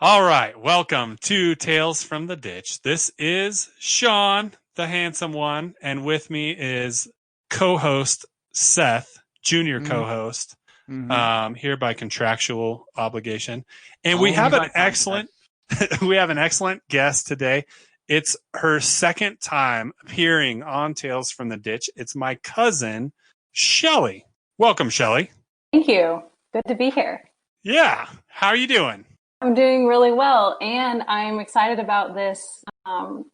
All right, welcome to Tales from the Ditch. This is Sean, the handsome one, and with me is co-host Seth, junior co-host, here by contractual obligation. And we have an excellent we have an excellent guest today. It's her second time appearing on Tales from the Ditch. It's my cousin, Shelly. Welcome, Shelly. Thank you. Good to be here. Yeah. How are you doing? I'm doing really well, and I'm excited about this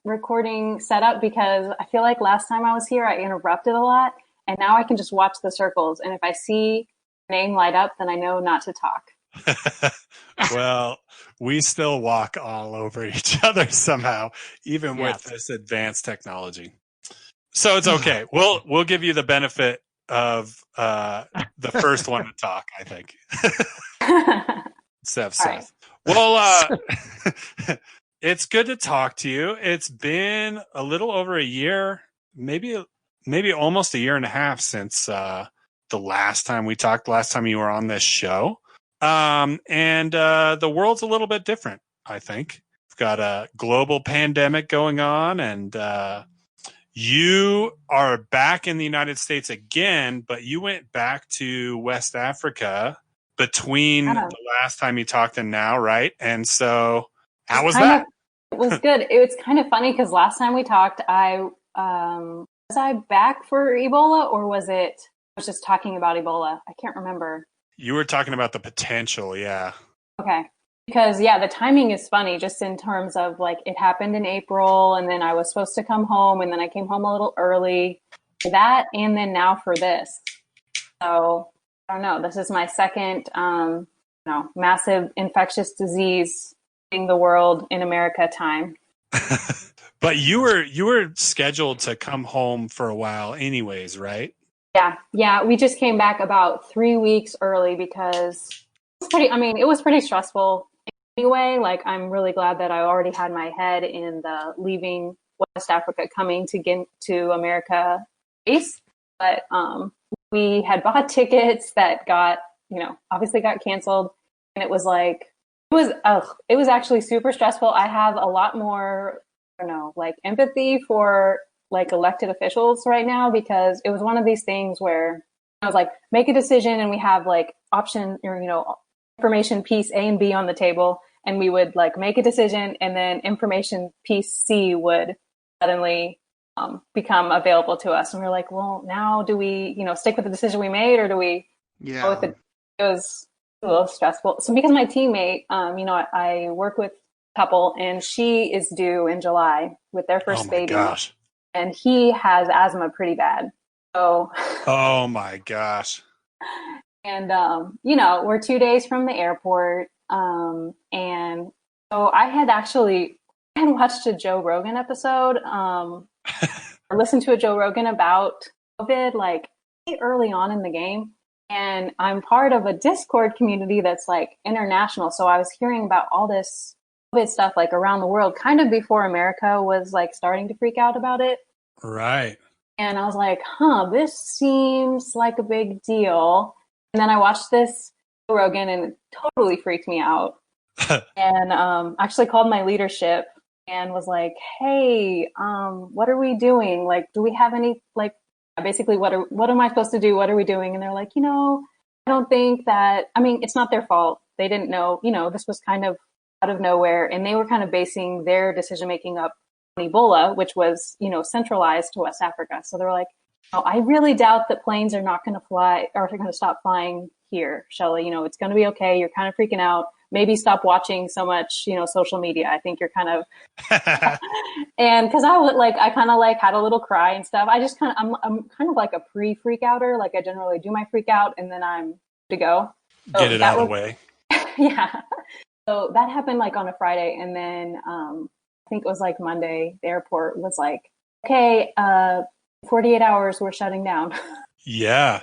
recording setup because I feel like last time I was here, I interrupted a lot, and now I can just watch the circles. And if I see your name light up, then I know not to talk. Well, we still walk all over each other somehow, even with this advanced technology. So it's okay. We'll give you the benefit of the first one to talk, I think. Seth. Right. Well, it's good to talk to you. It's been a little over a year, maybe almost a year and a half since the last time we talked, last time you were on this show. And the world's a little bit different, I think. We've got a global pandemic going on, and you are back in the United States again, but you went back to West Africa between the last time you talked and now, right? And so how was that? It was good. It was kind of funny because last time we talked, was I back for Ebola, or was I was just talking about Ebola? I can't remember. You were talking about the potential, yeah. Okay. Because, the timing is funny just in terms of, like, it happened in April, and then I was supposed to come home, and then I came home a little early for that, and then now for this. So, I don't know. This is my second, massive infectious disease hitting the world in America time. But you were scheduled to come home for a while anyways, right? Yeah. We just came back about 3 weeks early because it was pretty stressful anyway. Like, I'm really glad that I already had my head in the leaving West Africa, coming to America space. But we had bought tickets that obviously got canceled. And it was actually super stressful. I have a lot more, empathy for elected officials right now, because it was one of these things where I was like, make a decision, and we have option or, information piece A and B on the table, and we would make a decision, and then information piece C would suddenly become available to us. And we were like, well, now do we, stick with the decision we made, or do we go with it? It was a little stressful. So because my teammate, I work with a couple, and she is due in July with their first baby. Gosh. And he has asthma pretty bad. So. Oh my gosh. And, we're 2 days from the airport. And so I had watched a Joe Rogan episode, or listened to a Joe Rogan about COVID, early on in the game. And I'm part of a Discord community that's international. So I was hearing about all this COVID stuff around the world kind of before America was starting to freak out about it. Right. And I was like, this seems like a big deal. And then I watched this Joe Rogan, and it totally freaked me out. And actually called my leadership and was like, hey, what are we doing? Do we have any, basically, what am I supposed to do? What are we doing? And they're like, I don't think that, it's not their fault. They didn't know, this was kind of out of nowhere. And they were kind of basing their decision-making up on Ebola, which was, centralized to West Africa. So they were like, I really doubt that planes are not going to fly, or they're going to stop flying here, Shelly. It's going to be okay. You're kind of freaking out. Maybe stop watching so much, social media. I think you're kind of, and because I kind of had a little cry and stuff. I'm kind of like a pre-freak outer. I generally do my freak out, and then I'm to go. So get it out of the way. Yeah. So that happened on a Friday, and then I think it was Monday. The airport was like, okay, 48 hours, we're shutting down. Yeah.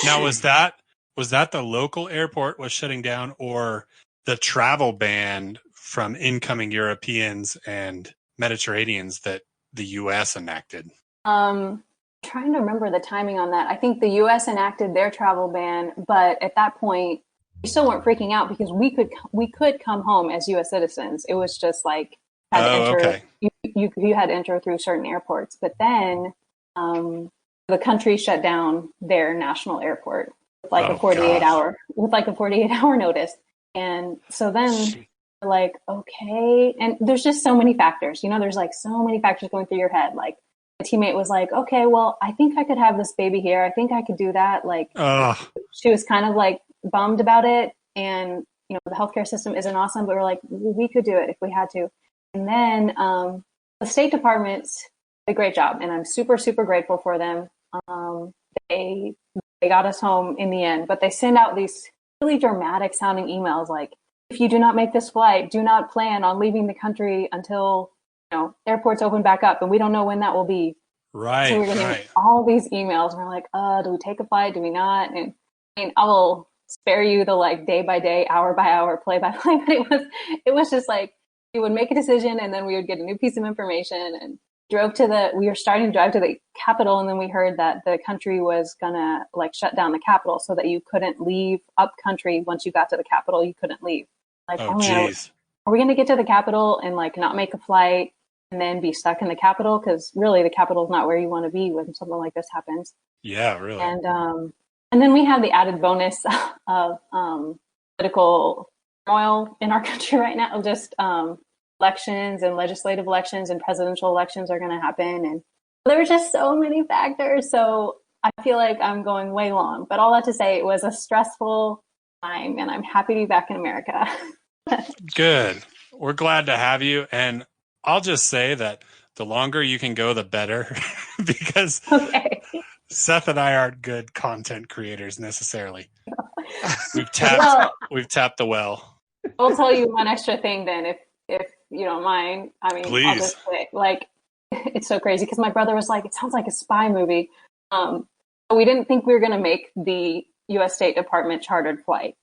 Now, was that the local airport was shutting down, or the travel ban from incoming Europeans and Mediterraneans that the U.S. enacted? Trying to remember the timing on that. I think the U.S. enacted their travel ban, but at that point, we still weren't freaking out because we could come home as U.S. citizens. It was just like had to enter. Okay. You had to enter through certain airports, but then the country shut down their national airport with like a 48 hour notice, and so then we're like, okay, and there's just so many factors. There's like so many factors going through your head. Like a teammate was like, okay, well, I think I could have this baby here. I think I could do that. Like she was kind of like bummed about it, and the healthcare system isn't awesome, but we're like, we could do it if we had to. And then the State Department's did a great job, and I'm super, super grateful for them. They got us home in the end, but they send out these really dramatic sounding emails like, if you do not make this flight, do not plan on leaving the country until airports open back up, and we don't know when that will be. Right. So we're getting all these emails, and we're like, do we take a flight? Do we not? And I will spare you the like day by day, hour by hour, play by play, but it was just like we would make a decision, and then we would get a new piece of information, and we were starting to drive to the Capitol, and then we heard that the country was gonna like shut down the Capitol so that you couldn't leave up country. Once you got to the Capitol, you couldn't leave. Like, oh geez. Are we gonna get to the Capitol and like not make a flight and then be stuck in the Capitol? Because really the Capitol is not where you want to be when something like this happens. Yeah, really. And then we have the added bonus of political turmoil in our country right now. Just elections and legislative elections and presidential elections are going to happen. And there were just so many factors. So I feel like I'm going way long. But all that to say, it was a stressful time, and I'm happy to be back in America. Good. We're glad to have you. And I'll just say that the longer you can go, the better, because Seth and I aren't good content creators necessarily. We've tapped the well. I'll tell you one extra thing then, if you don't mind. I mean, please. I'll just say, like, it's so crazy because my brother was like, it sounds like a spy movie. We didn't think we were going to make the U.S. State Department chartered flight.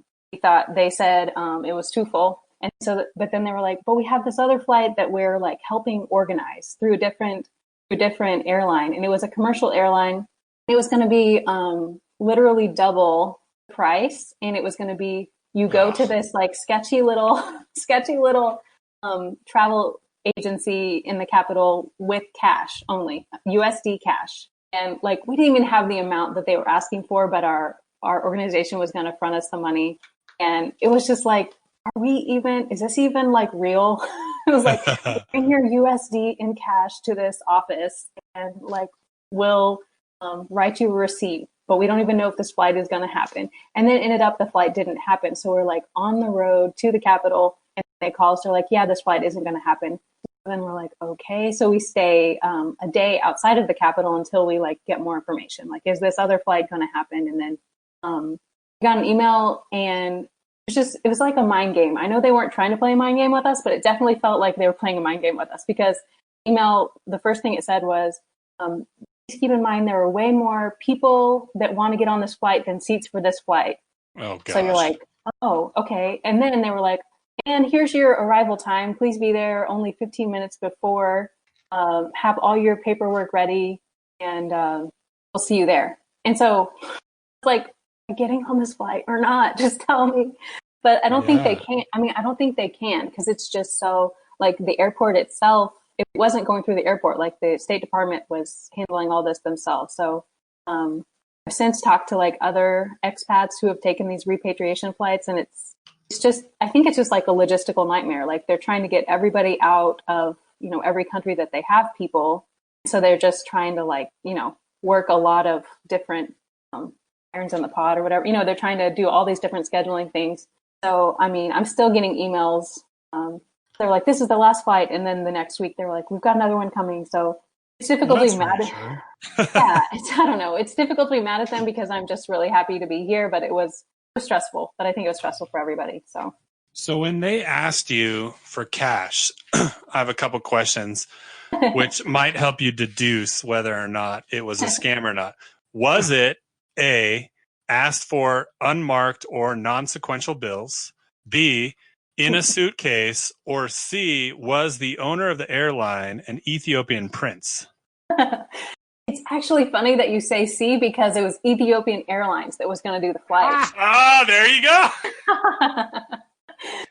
They said it was too full. And so, but then they were like, but we have this other flight that we're like helping organize through a different airline. And it was a commercial airline. It was going to be literally double the price. And it was going to be, you go to this like sketchy little travel agency in the Capitol with cash only, USD cash. And like, we didn't even have the amount that they were asking for, but our organization was going to front us the money. And it was just like, is this even like real? It was like, bring your USD in cash to this office and like, we'll write you a receipt, but we don't even know if this flight is going to happen. And then ended up the flight didn't happen. So we're like on the road to the Capitol, and they call us. They're like, yeah, this flight isn't going to happen. And then we're like, okay. So we stay a day outside of the Capitol until we like get more information. Like, is this other flight going to happen? And then we got an email, and it was like a mind game. I know they weren't trying to play a mind game with us, but it definitely felt like they were playing a mind game with us, because the first thing it said was, please keep in mind there are way more people that want to get on this flight than seats for this flight. Oh, gosh. So you're like, oh, okay. And then they were like, and here's your arrival time. Please be there only 15 minutes before. Have all your paperwork ready, and we'll see you there. And so it's like, getting on this flight or not, just tell me. But I don't think they can. I mean, I don't think they can, because it's just so, like, the airport itself, it wasn't going through the airport. Like, the State Department was handling all this themselves. So I've since talked to like other expats who have taken these repatriation flights, and it's just, I think it's just like a logistical nightmare. Like, they're trying to get everybody out of every country that they have people. So they're just trying to like work a lot of different irons in the pot or whatever. They're trying to do all these different scheduling things. So I mean, I'm still getting emails. They're like, this is the last flight, and then the next week they're like, we've got another one coming. So it's difficult to be mad at. Yeah, I don't know. It's difficult to be mad at them because I'm just really happy to be here, but it was stressful. But I think it was stressful for everybody. So when they asked you for cash, I have a couple questions which might help you deduce whether or not it was a scam or not. Was it A, asked for unmarked or non-sequential bills, B, in a suitcase, or C, was the owner of the airline an Ethiopian prince? It's It's actually funny that you say C because it was Ethiopian Airlines that was going to do the flight. Ah, there you go.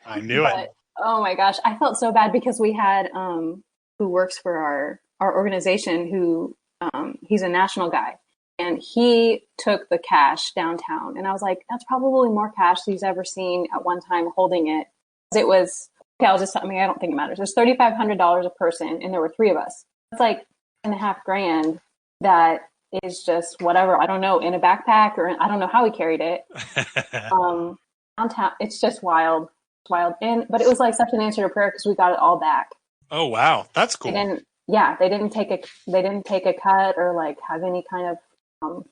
I knew it. Oh my gosh, I felt so bad because we had who works for our organization who he's a national guy, and he took the cash downtown, and I was like, that's probably more cash than he's ever seen at one time holding it. It was okay. I don't think it matters. It was $3,500 a person, and there were 3 of us. It's like $2,500 that is just whatever. I don't know, in a backpack, or I don't know how he carried it. Downtown, it's just wild. But it was like such an answer to prayer because we got it all back. Oh wow, that's cool. They didn't take a cut or like have any kind of what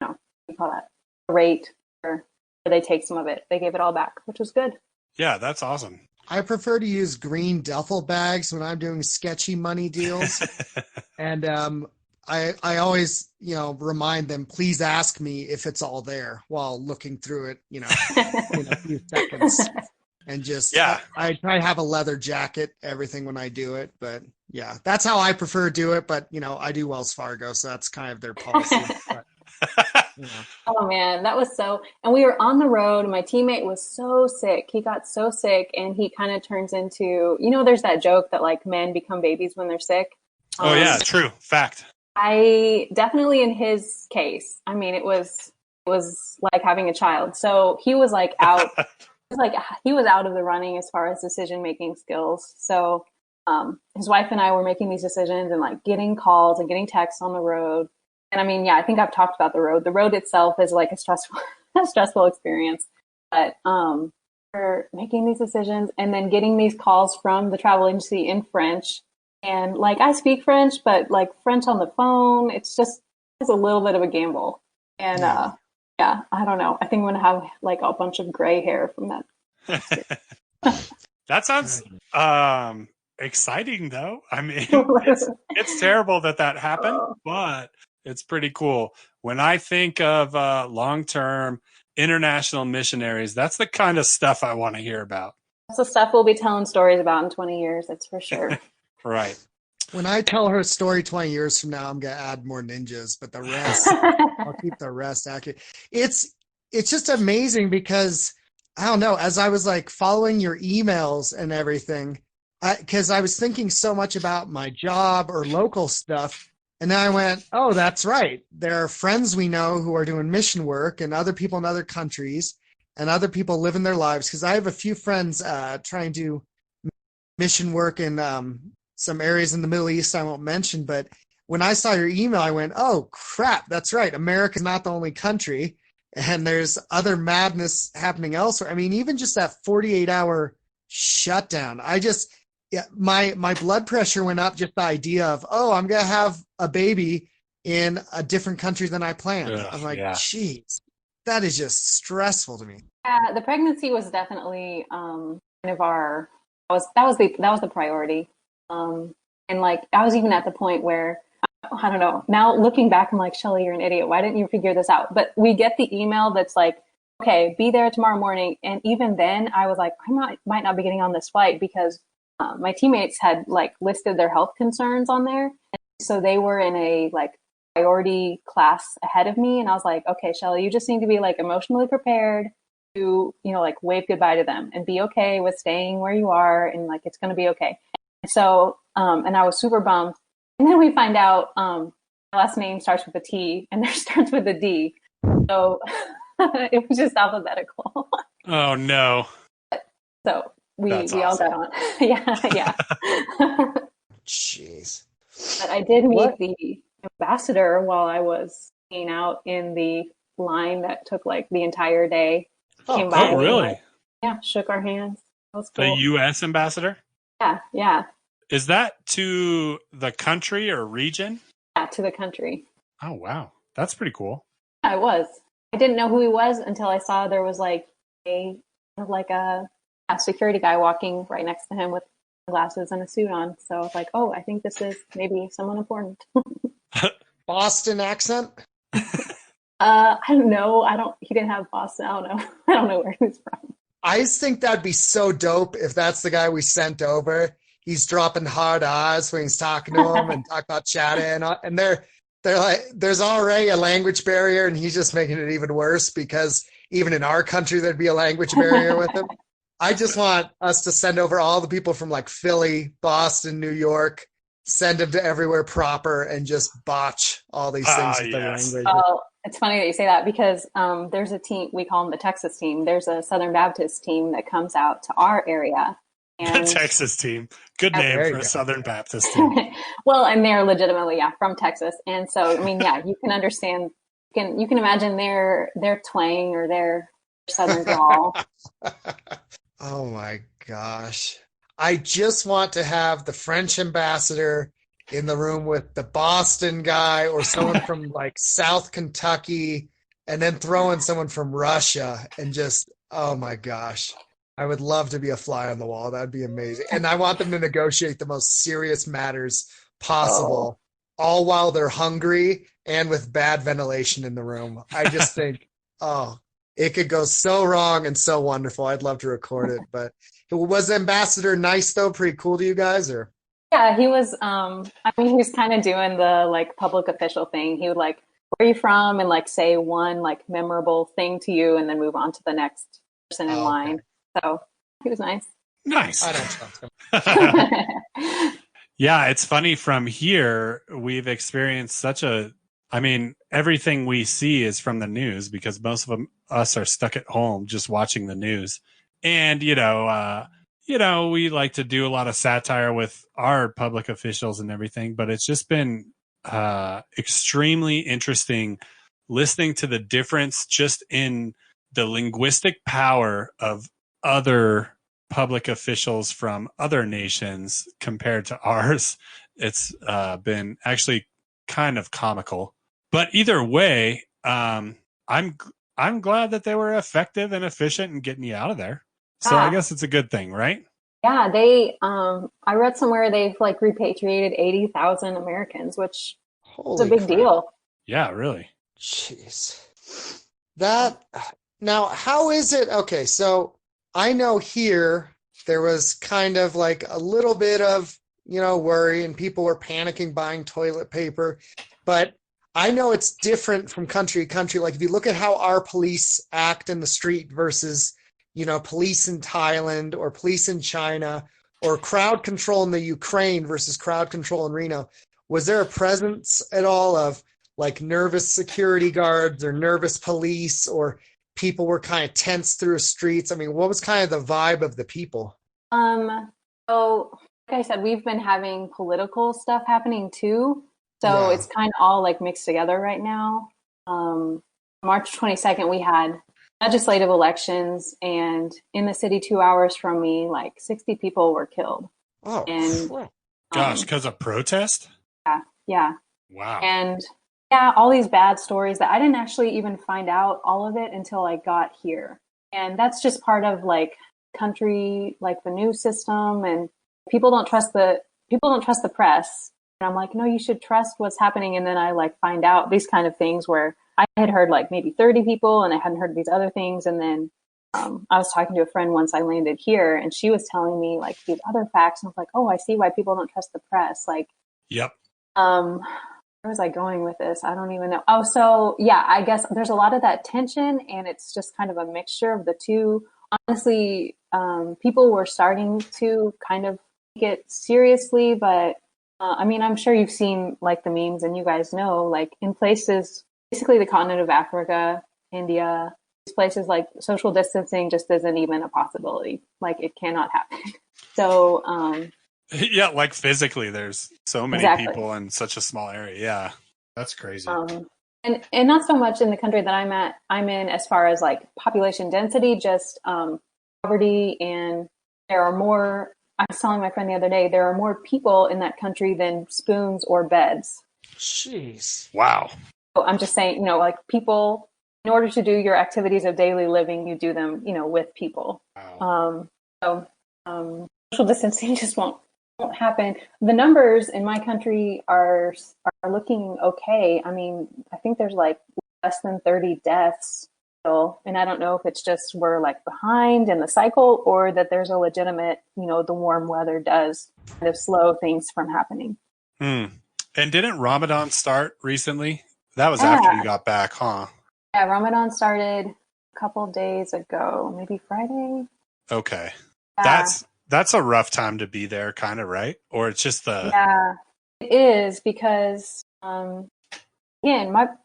do you call that, rate, or they take some of it. They gave it all back, which was good. Yeah, that's awesome. I prefer to use green duffel bags when I'm doing sketchy money deals. And I always, remind them, please ask me if it's all there while looking through it, in a few seconds. And just, I try to have a leather jacket, everything when I do it. But yeah, that's how I prefer to do it. But, I do Wells Fargo, so that's kind of their policy. But, Oh man, and we were on the road. My teammate was so sick. He got so sick, and he kind of turns into, there's that joke that like men become babies when they're sick. Oh yeah, true. Fact. I definitely, in his case, I mean, it was like having a child. So he was like out, he was out of the running as far as decision-making skills. So his wife and I were making these decisions and like getting calls and getting texts on the road. And I mean, yeah, I think I've talked about the road. The road itself is like a stressful experience. But we're making these decisions and then getting these calls from the travel agency in French. And like, I speak French, but like French on the phone, it's a little bit of a gamble. And yeah, I don't know. I think I'm going to have like a bunch of gray hair from that. That sounds exciting though. I mean, it's terrible that happened, but it's pretty cool. When I think of long-term international missionaries, that's the kind of stuff I want to hear about. That's the stuff we'll be telling stories about in 20 years, that's for sure. Right. When I tell her story 20 years from now, I'm going to add more ninjas, but the rest, I'll keep the rest accurate. It's just amazing because, I don't know, as I was like following your emails and everything, because I was thinking so much about my job or local stuff. And then I went, oh, that's right. There are friends we know who are doing mission work and other people in other countries and other people living their lives. Because I have a few friends trying to do mission work in some areas in the Middle East I won't mention. But when I saw your email, I went, oh, crap, that's right. America's not the only country. And there's other madness happening elsewhere. I mean, even just that 48-hour shutdown, my blood pressure went up just the idea of, oh, I'm going to have a baby in a different country than I planned. I'm like, geez, that is just stressful to me. Yeah, the pregnancy was definitely kind of that was the priority. And like, I was even at the point where, I don't know, now looking back, I'm like, Shelly, you're an idiot. Why didn't you figure this out? But we get the email that's like, okay, be there tomorrow morning. And even then I was like, might not be getting on this flight because my teammates had like listed their health concerns on there. And so they were in a like priority class ahead of me. And I was like, okay, Shelly, you just need to be like emotionally prepared to, like wave goodbye to them and be okay with staying where you are. And like, it's going to be okay. And so, and I was super bummed. And then we find out my last name starts with a T and theirs starts with a D. So it was just alphabetical. Oh no. So we all got on. Yeah. Jeez. But I did meet the ambassador while I was hanging out in the line that took like the entire day. Came by really? Yeah, shook our hands. That was cool. The U.S. ambassador? Yeah. Is that to the country or region? Yeah, to the country. Oh, wow. That's pretty cool. Yeah, it was. I didn't know who he was until I saw there was like a security guy walking right next to him with glasses and a suit on. So I was like, oh, I think this is maybe someone important. Boston accent? I don't know. He didn't have Boston. I don't know. I don't know where he was from. I just think that'd be so dope if that's the guy we sent over. He's dropping hard R's when he's talking to him and talk about chatting, and they're they're like, there's already a language barrier, and he's just making it even worse because even in our country, there'd be a language barrier with him. I just want us to send over all the people from like Philly, Boston, New York, send them to everywhere proper and just botch all these things with their language. Oh, it's funny that you say that because there's a team, we call them the Texas team. There's a Southern Baptist team that comes out to our area. And the Texas team. Good name for a Southern Baptist team. Well, and they're legitimately, from Texas. And so, I mean, you can understand, you can imagine their twang or their Southern drawl. Oh my gosh. I just want to have the French ambassador in the room with the Boston guy or someone from like South Kentucky, and then throw in someone from Russia and just, oh my gosh. I would love to be a fly on the wall. That'd be amazing. And I want them to negotiate the most serious matters possible, all while they're hungry and with bad ventilation in the room. I just think, it could go so wrong and so wonderful. I'd love to record it. But was Ambassador nice though? Pretty cool to you guys, or? Yeah, he was. He was kind of doing the like public official thing. He would like, "Where are you from?" and like say one like memorable thing to you, and then move on to the next person in line. So he was nice. Nice. I don't trust him. Yeah, it's funny from here. We've experienced everything we see is from the news because most of us are stuck at home just watching the news. And, we like to do a lot of satire with our public officials and everything, but it's just been extremely interesting listening to the difference just in the linguistic power of other public officials from other nations compared to ours. It's been actually kind of comical. But either way, I'm glad that they were effective and efficient in getting you out of there. So I guess it's a good thing, right? Yeah, they. I read somewhere they've like repatriated 80,000 Americans, which is a big deal. Yeah, really. Jeez. Now, how is it? Okay, so I know here there was kind of like a little bit of worry, and people were panicking buying toilet paper, but I know it's different from country to country. Like if you look at how our police act in the street versus, police in Thailand or police in China or crowd control in the Ukraine versus crowd control in Reno, was there a presence at all of like nervous security guards or nervous police, or people were kind of tense through the streets? I mean, what was kind of the vibe of the people? So like I said, we've been having political stuff happening too. So it's kind of all like mixed together right now. March 22nd, we had legislative elections, and in the city 2 hours from me, like 60 people were killed. Oh, and gosh, because of protest? Yeah. Wow. And all these bad stories that I didn't actually even find out all of it until I got here. And that's just part of like country, like the news system, and people don't trust the press. And I'm like, no, you should trust what's happening. And then I like find out these kind of things where I had heard like maybe 30 people and I hadn't heard these other things. And then I was talking to a friend once I landed here, and she was telling me like these other facts. And I was like, oh, I see why people don't trust the press. Like, yep. Where was I going with this? I don't even know. Oh, so yeah, I guess there's a lot of that tension, and it's just kind of a mixture of the two. Honestly, people were starting to kind of take it seriously, but I'm sure you've seen like the memes, and you guys know, like in places, basically the continent of Africa, India, these places, like social distancing just isn't even a possibility. Like it cannot happen. So, yeah, like physically, there's so many people in such a small area. Yeah, that's crazy. And not so much in the country that I'm in as far as like population density, just poverty, and there are more. I was telling my friend the other day, there are more people in that country than spoons or beds. Jeez. Wow. So I'm just saying, like people, in order to do your activities of daily living, you do them, with people. Wow. Social distancing just won't happen. The numbers in my country are looking okay. I mean, I think there's like less than 30 deaths. And I don't know if it's just we're like behind in the cycle, or that there's a legitimate, the warm weather does kind of slow things from happening. And And didn't Ramadan start recently? That was Yeah. after you got back, huh? Yeah, Ramadan started a couple days ago, maybe Friday. Okay. Yeah. That's a rough time to be there, kind of, right? Or it's just Yeah, it is because again,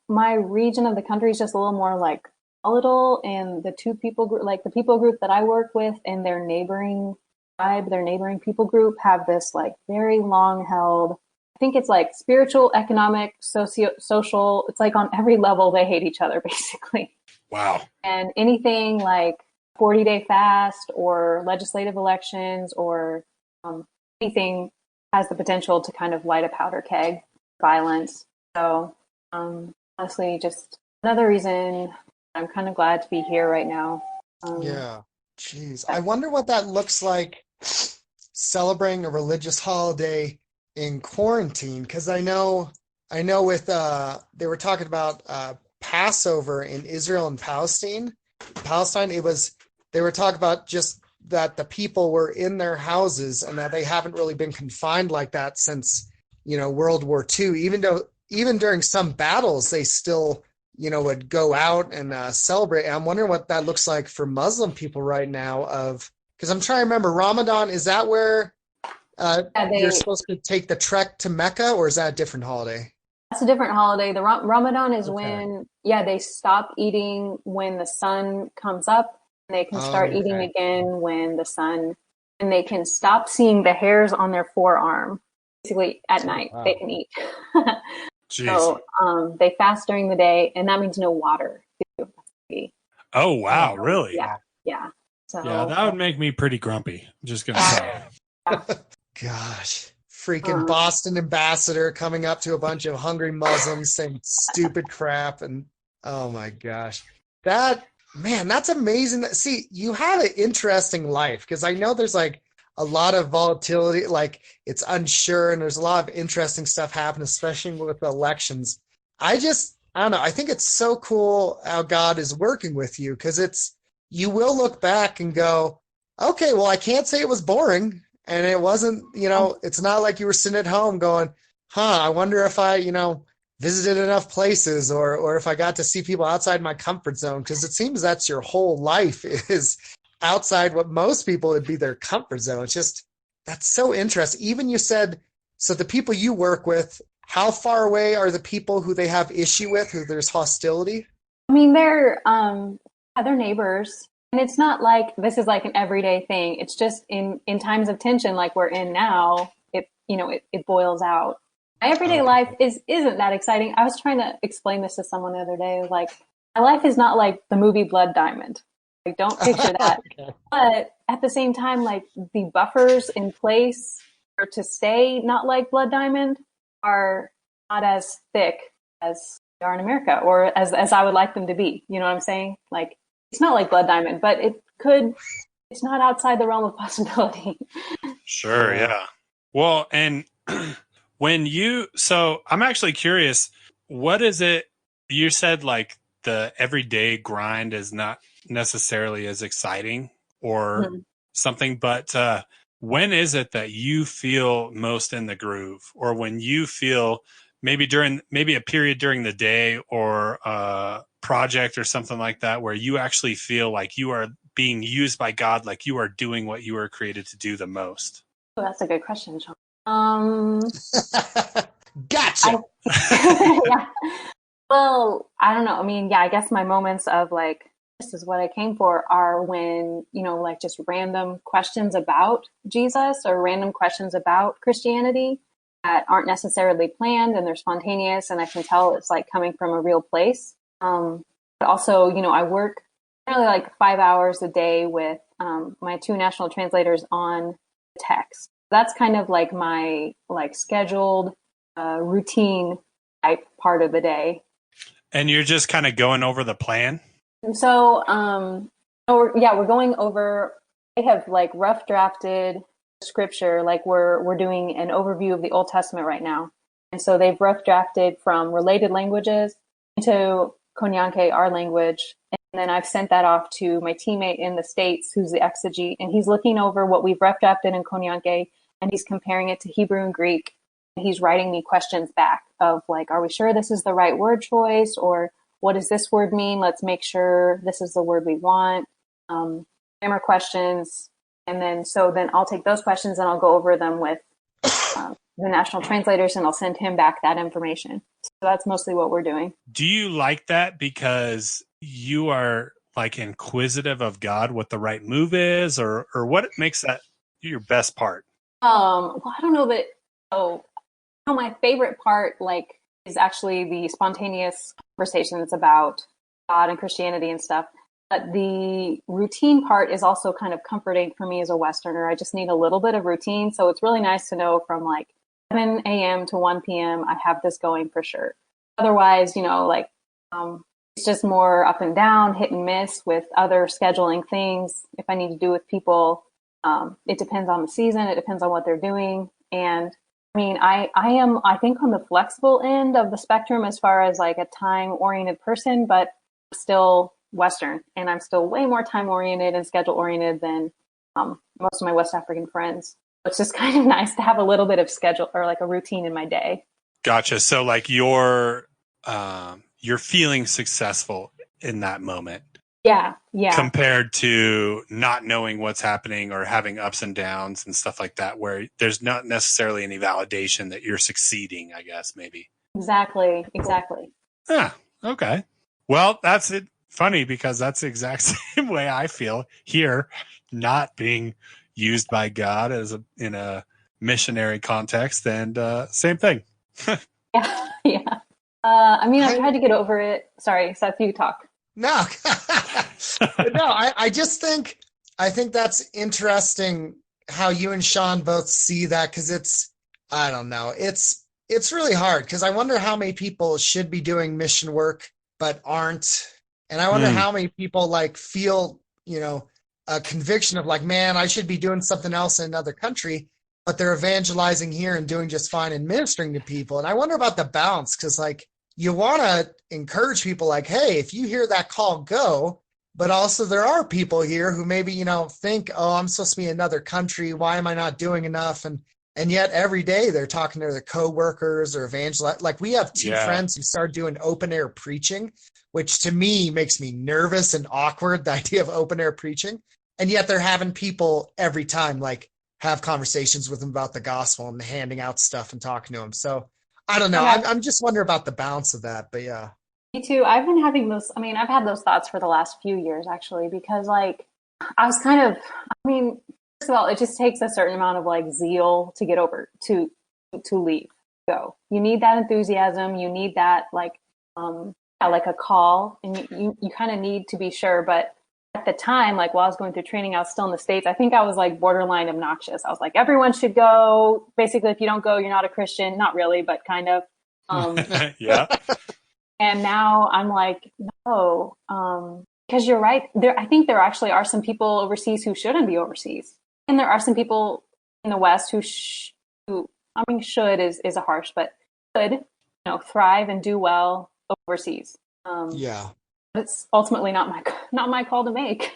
my region of the country is just a little more like volatile, and the two people group, like the people group that I work with and their neighboring tribe, their neighboring people group have this like very long held, I think it's like spiritual, economic, social, it's like on every level they hate each other basically. wow. And anything like 40-day fast or legislative elections or anything has the potential to kind of light a powder keg, violence. So honestly, just another reason I'm kind of glad to be here right now. Yeah. Jeez. I wonder what that looks like celebrating a religious holiday in quarantine, because I know with they were talking about Passover in Israel and Palestine. They were talking about just that the people were in their houses and that they haven't really been confined like that since World War II. Even during some battles, they still would go out and celebrate. And I'm wondering what that looks like for Muslim people right now. Because I'm trying to remember, Ramadan, is that where you're supposed to take the trek to Mecca, or is that a different holiday? That's a different holiday. The Ramadan is Okay. when, they stop eating when the sun comes up, and they can start eating Okay. again and they can stop seeing the hairs on their forearm. Basically, at night, Wow. they can eat. Jeez. So they fast during the day, and that means no water. Oh, wow. Really? Yeah. So Yeah, that would make me pretty grumpy. I'm just going to say. Gosh, freaking Boston ambassador coming up to a bunch of hungry Muslims saying stupid crap. And oh my gosh, that's amazing. See, you have an interesting life, because I know there's like a lot of volatility, like it's unsure, and there's a lot of interesting stuff happening, especially with the elections. I don't know. I think it's so cool how God is working with you, because you will look back and go, okay, well, I can't say it was boring. And it wasn't, it's not like you were sitting at home going, I wonder if I, visited enough places, or if I got to see people outside my comfort zone. Because it seems that's your whole life is outside what most people would be their comfort zone. It's just, that's so interesting. Even you said, so the people you work with, how far away are the people who they have issue with, who there's hostility? I mean, they're neighbors. And it's not like this is like an everyday thing. It's just in times of tension like we're in now, it boils out. My everyday life isn't that exciting. I was trying to explain this to someone the other day. Like, my life is not like the movie Blood Diamond. Like, don't picture that. Okay. But at the same time, like, the buffers in place for to stay not like Blood Diamond are not as thick as they are in America, or as I would like them to be. You know what I'm saying? Like, it's not like Blood Diamond, but it's not outside the realm of possibility. Sure, yeah. Well, and so I'm actually curious, what is it, you said like the everyday grind is not necessarily as exciting or something, but when is it that you feel most in the groove, or when you feel maybe a period during the day or project or something like that, where you actually feel like you are being used by God, like you are doing what you were created to do the most? Oh, that's a good question, Sean. Gotcha. Yeah. Well, I don't know. I mean, I guess my moments of like, this is what I came for, are when, like just random questions about Jesus or random questions about Christianity that aren't necessarily planned, and they're spontaneous, and I can tell it's like coming from a real place. But also, I work really like 5 hours a day with my two national translators on text. That's kind of like my like scheduled routine type part of the day. And you're just kind of going over the plan? And so, we're going over, they have like rough drafted scripture. Like we're doing an overview of the Old Testament right now. And so they've rough drafted from related languages into Konyanke, our language. And then I've sent that off to my teammate in the States, who's the exegete, and he's looking over what we've rough drafted in Konyanke, and he's comparing it to Hebrew and Greek. He's writing me questions back of like, are we sure this is the right word choice? Or what does this word mean? Let's make sure this is the word we want. Grammar questions. And then I'll take those questions and I'll go over them with the national translators, and I'll send him back that information. So that's mostly what we're doing. Do you like that because you are like inquisitive of God, what the right move is, or what makes that your best part? Well, I don't know that. My favorite part, like, is actually the spontaneous conversations about God and Christianity and stuff. But the routine part is also kind of comforting for me as a Westerner. I just need a little bit of routine. So it's really nice to know from like 7 a.m. to 1 p.m. I have this going for sure. Otherwise, it's just more up and down, hit and miss with other scheduling things. If I need to do with people, it depends on the season. It depends on what they're doing. And I mean, I am, I think, on the flexible end of the spectrum as far as like a time-oriented person, but still Western, and I'm still way more time-oriented and schedule-oriented than most of my West African friends. It's just kind of nice to have a little bit of schedule or like a routine in my day. Gotcha. So like you're feeling successful in that moment. Yeah. Compared to not knowing what's happening or having ups and downs and stuff like that, where there's not necessarily any validation that you're succeeding, I guess, maybe. Exactly. Yeah. Okay. Well, that's it. Funny because that's the exact same way I feel here, not being used by God in a missionary context, and same thing. Yeah. I've tried to get over it. Sorry, Seth, you talk. No, no. I think that's interesting how you and Sean both see that, because I don't know, it's really hard, because I wonder how many people should be doing mission work but aren't, and I wonder how many people like feel a conviction of like, man, I should be doing something else in another country, but they're evangelizing here and doing just fine and ministering to people. And I wonder about the balance, because like, you want to encourage people like, hey, if you hear that call, go. But also there are people here who maybe, think, oh, I'm supposed to be in another country. Why am I not doing enough? And yet every day they're talking to their coworkers or evangelists. Like we have two friends who started doing open air preaching, which to me makes me nervous and awkward, the idea of open air preaching. And yet they're having people every time like have conversations with them about the gospel and handing out stuff and talking to them. So I don't know. I'm just wondering about the balance of that, but yeah. Me too. I've been having those. I mean, I've had those thoughts for the last few years, actually, because like I was first of all, it just takes a certain amount of like zeal to get over to leave, go. You need that enthusiasm. You need that like a call, and you kind of need to be sure. But at the time, like while I was going through training, I was still in the States. I think I was like borderline obnoxious. I was like, everyone should go. Basically, if you don't go, you're not a Christian. Not really, but kind of. Yeah. And now I'm like, no, because you're right. I think there actually are some people overseas who shouldn't be overseas. And there are some people in the West who should is a harsh, but could, thrive and do well overseas. Yeah. But it's ultimately not my call to make.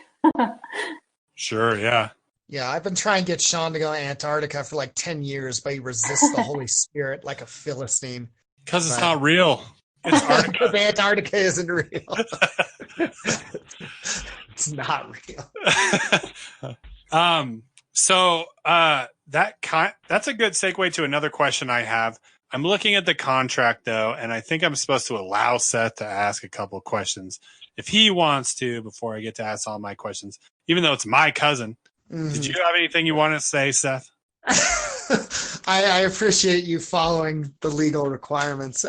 Sure. Yeah. Yeah. I've been trying to get Sean to go to Antarctica for like 10 years, but he resists the Holy Spirit like a Philistine. Because it's not real. Because Antarctica isn't real. It's not real. So that's a good segue to another question I have. I'm looking at the contract though, and I think I'm supposed to allow Seth to ask a couple of questions if he wants to before I get to ask all my questions, even though it's my cousin. Mm-hmm. Did you have anything you want to say, Seth? I appreciate you following the legal requirements.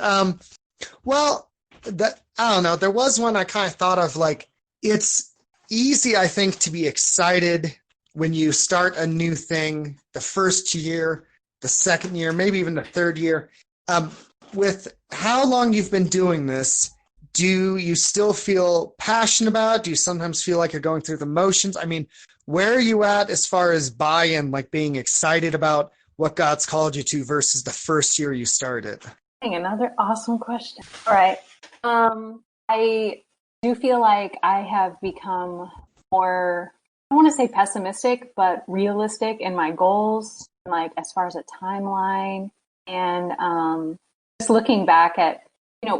Well, I don't know. There was one I kind of thought of, like, it's easy, I think, to be excited when you start a new thing the first year, the second year, maybe even the third year. With how long you've been doing this, do you still feel passionate about it? Do you sometimes feel like you're going through the motions? I mean, where are you at as far as buy-in, like being excited about what God's called you to versus the first year you started? Another awesome question. All right. I do feel like I have become more, I don't want to say pessimistic, but realistic in my goals, like as far as a timeline And just looking back at,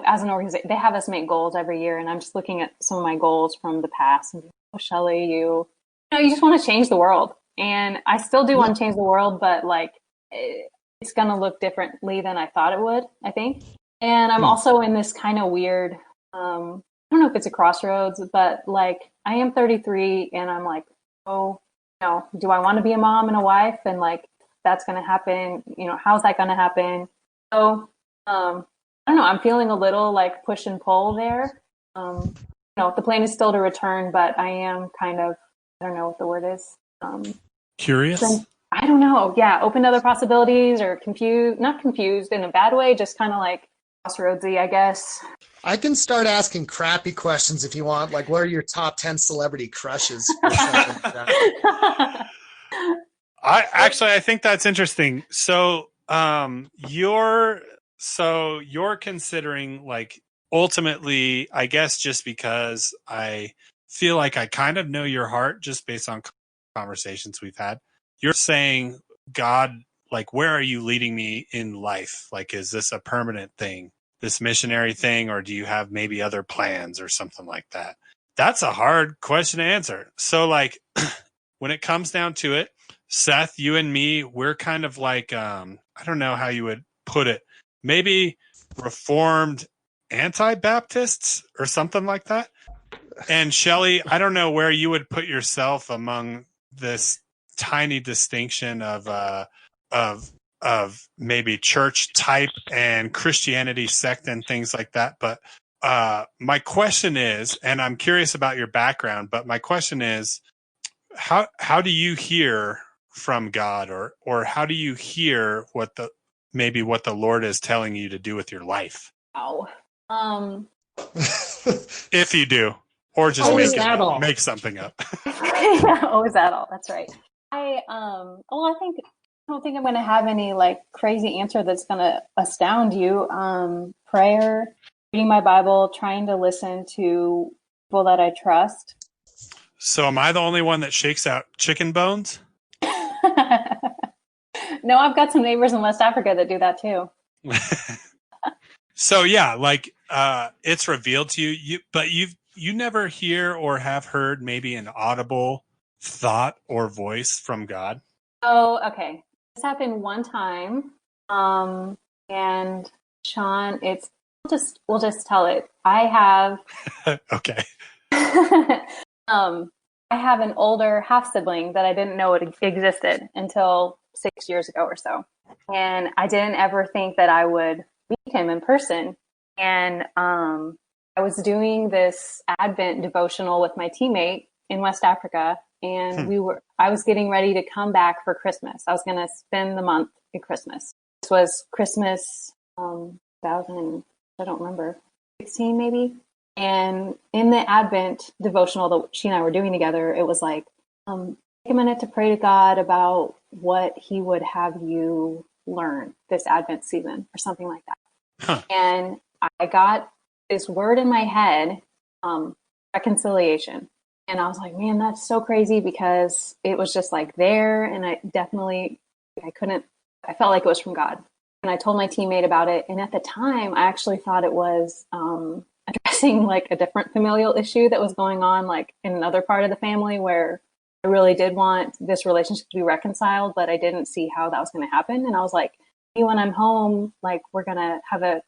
as an organization, they have us make goals every year, and I'm just looking at some of my goals from the past. And oh, Shelly, you just want to change the world, and I still do want to change the world, but like it's going to look differently than I thought it would, I think. And I'm also in this kind of weird, I don't know if it's a crossroads, but like I am 33, and I'm like, oh, do I want to be a mom and a wife? And like that's going to happen. How's that going to happen? So. I don't know. I'm feeling a little like push and pull there. The plan is still to return, but I am kind of, I don't know what the word is. Curious? I don't know. Yeah. Open to other possibilities, or confused, not confused in a bad way, just kind of like crossroadsy, I guess. I can start asking crappy questions if you want. Like, what are your top 10 celebrity crushes? Or something like that. I think that's interesting. So, you're considering, like, ultimately, I guess just because I feel like I kind of know your heart just based on conversations we've had, you're saying, God, like, where are you leading me in life? Like, is this a permanent thing, this missionary thing, or do you have maybe other plans or something like that? That's a hard question to answer. So, like, when it comes down to it, Seth, you and me, we're kind of like, I don't know how you would put it, maybe Reformed anti-Baptists or something like that. And Shelly, I don't know where you would put yourself among this tiny distinction of maybe church type and Christianity sect and things like that. But my question is, and I'm curious about your background, but my question is, how do you hear from God, or how do you hear what the Lord is telling you to do with your life? Wow. If you do, or just make something up. Oh, is that all? That's right. I don't think I'm going to have any like crazy answer that's going to astound you. Prayer, reading my Bible, trying to listen to people that I trust. So am I the only one that shakes out chicken bones? No, I've got some neighbors in West Africa that do that too. So yeah, like it's revealed to you, but you never hear or have heard maybe an audible thought or voice from God? Oh, okay. This happened one time. And Sean, we'll just tell it. I have okay. I have an older half sibling that I didn't know it existed until 6 years ago or so. And I didn't ever think that I would meet him in person. And I was doing this Advent devotional with my teammate in West Africa, and I was getting ready to come back for Christmas. I was going to spend the month at Christmas. This was Christmas 2000, I don't remember, 16 maybe. And in the Advent devotional that she and I were doing together, it was like, take a minute to pray to God about what he would have you learn this Advent season or something like that. Huh. And I got this word in my head, reconciliation. And I was like, man, that's so crazy, because it was just like there. And I felt like it was from God. And I told my teammate about it. And at the time, I actually thought it was addressing like a different familial issue that was going on, like in another part of the family, where I really did want this relationship to be reconciled, but I didn't see how that was going to happen. And I was like, hey, when I'm home, like we're going to have a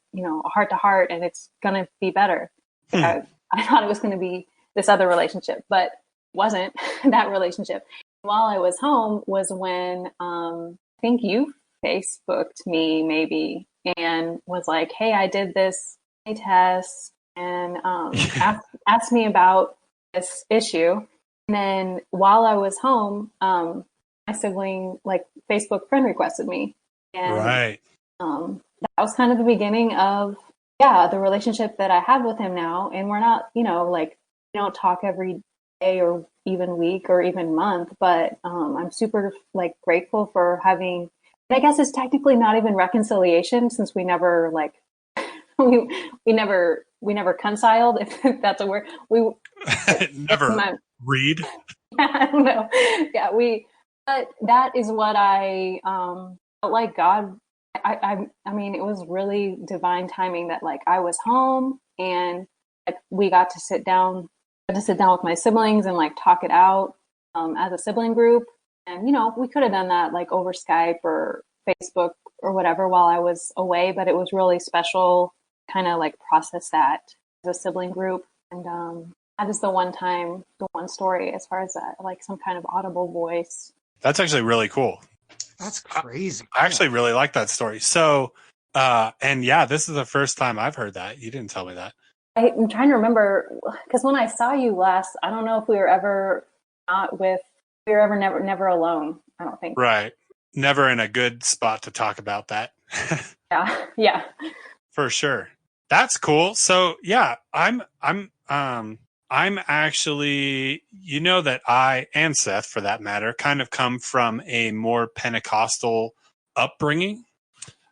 heart to heart, and it's going to be better. I thought it was going to be this other relationship, but it wasn't that relationship. While I was home was when I think you Facebooked me maybe and was like, hey, I did this test, and asked me about this issue. And then while I was home, my sibling like Facebook friend requested me. And right. That was kind of the beginning of the relationship that I have with him now. And we're not, like, we don't talk every day or even week or even month, but I'm super like grateful for having, I guess it's technically not even reconciliation, since we never like we never reconciled, if that's a word. We never read. I don't know. Yeah, but that is what I felt like God I mean, it was really divine timing that like I was home and like we got to sit down with my siblings and like talk it out as a sibling group. And you know, we could have done that like over Skype or Facebook or whatever while I was away, but it was really special kind of like process that as a sibling group. And that is the one story as far as like some kind of audible voice. That's actually really cool. That's crazy. I actually really like that story. So, and yeah, this is the first time I've heard that. You didn't tell me that. I'm trying to remember because when I saw you last, I don't know if we were ever never alone. I don't think. Right. Never in a good spot to talk about that. Yeah. For sure. That's cool. So yeah, I'm actually, you know, that I and Seth, for that matter, kind of come from a more Pentecostal upbringing.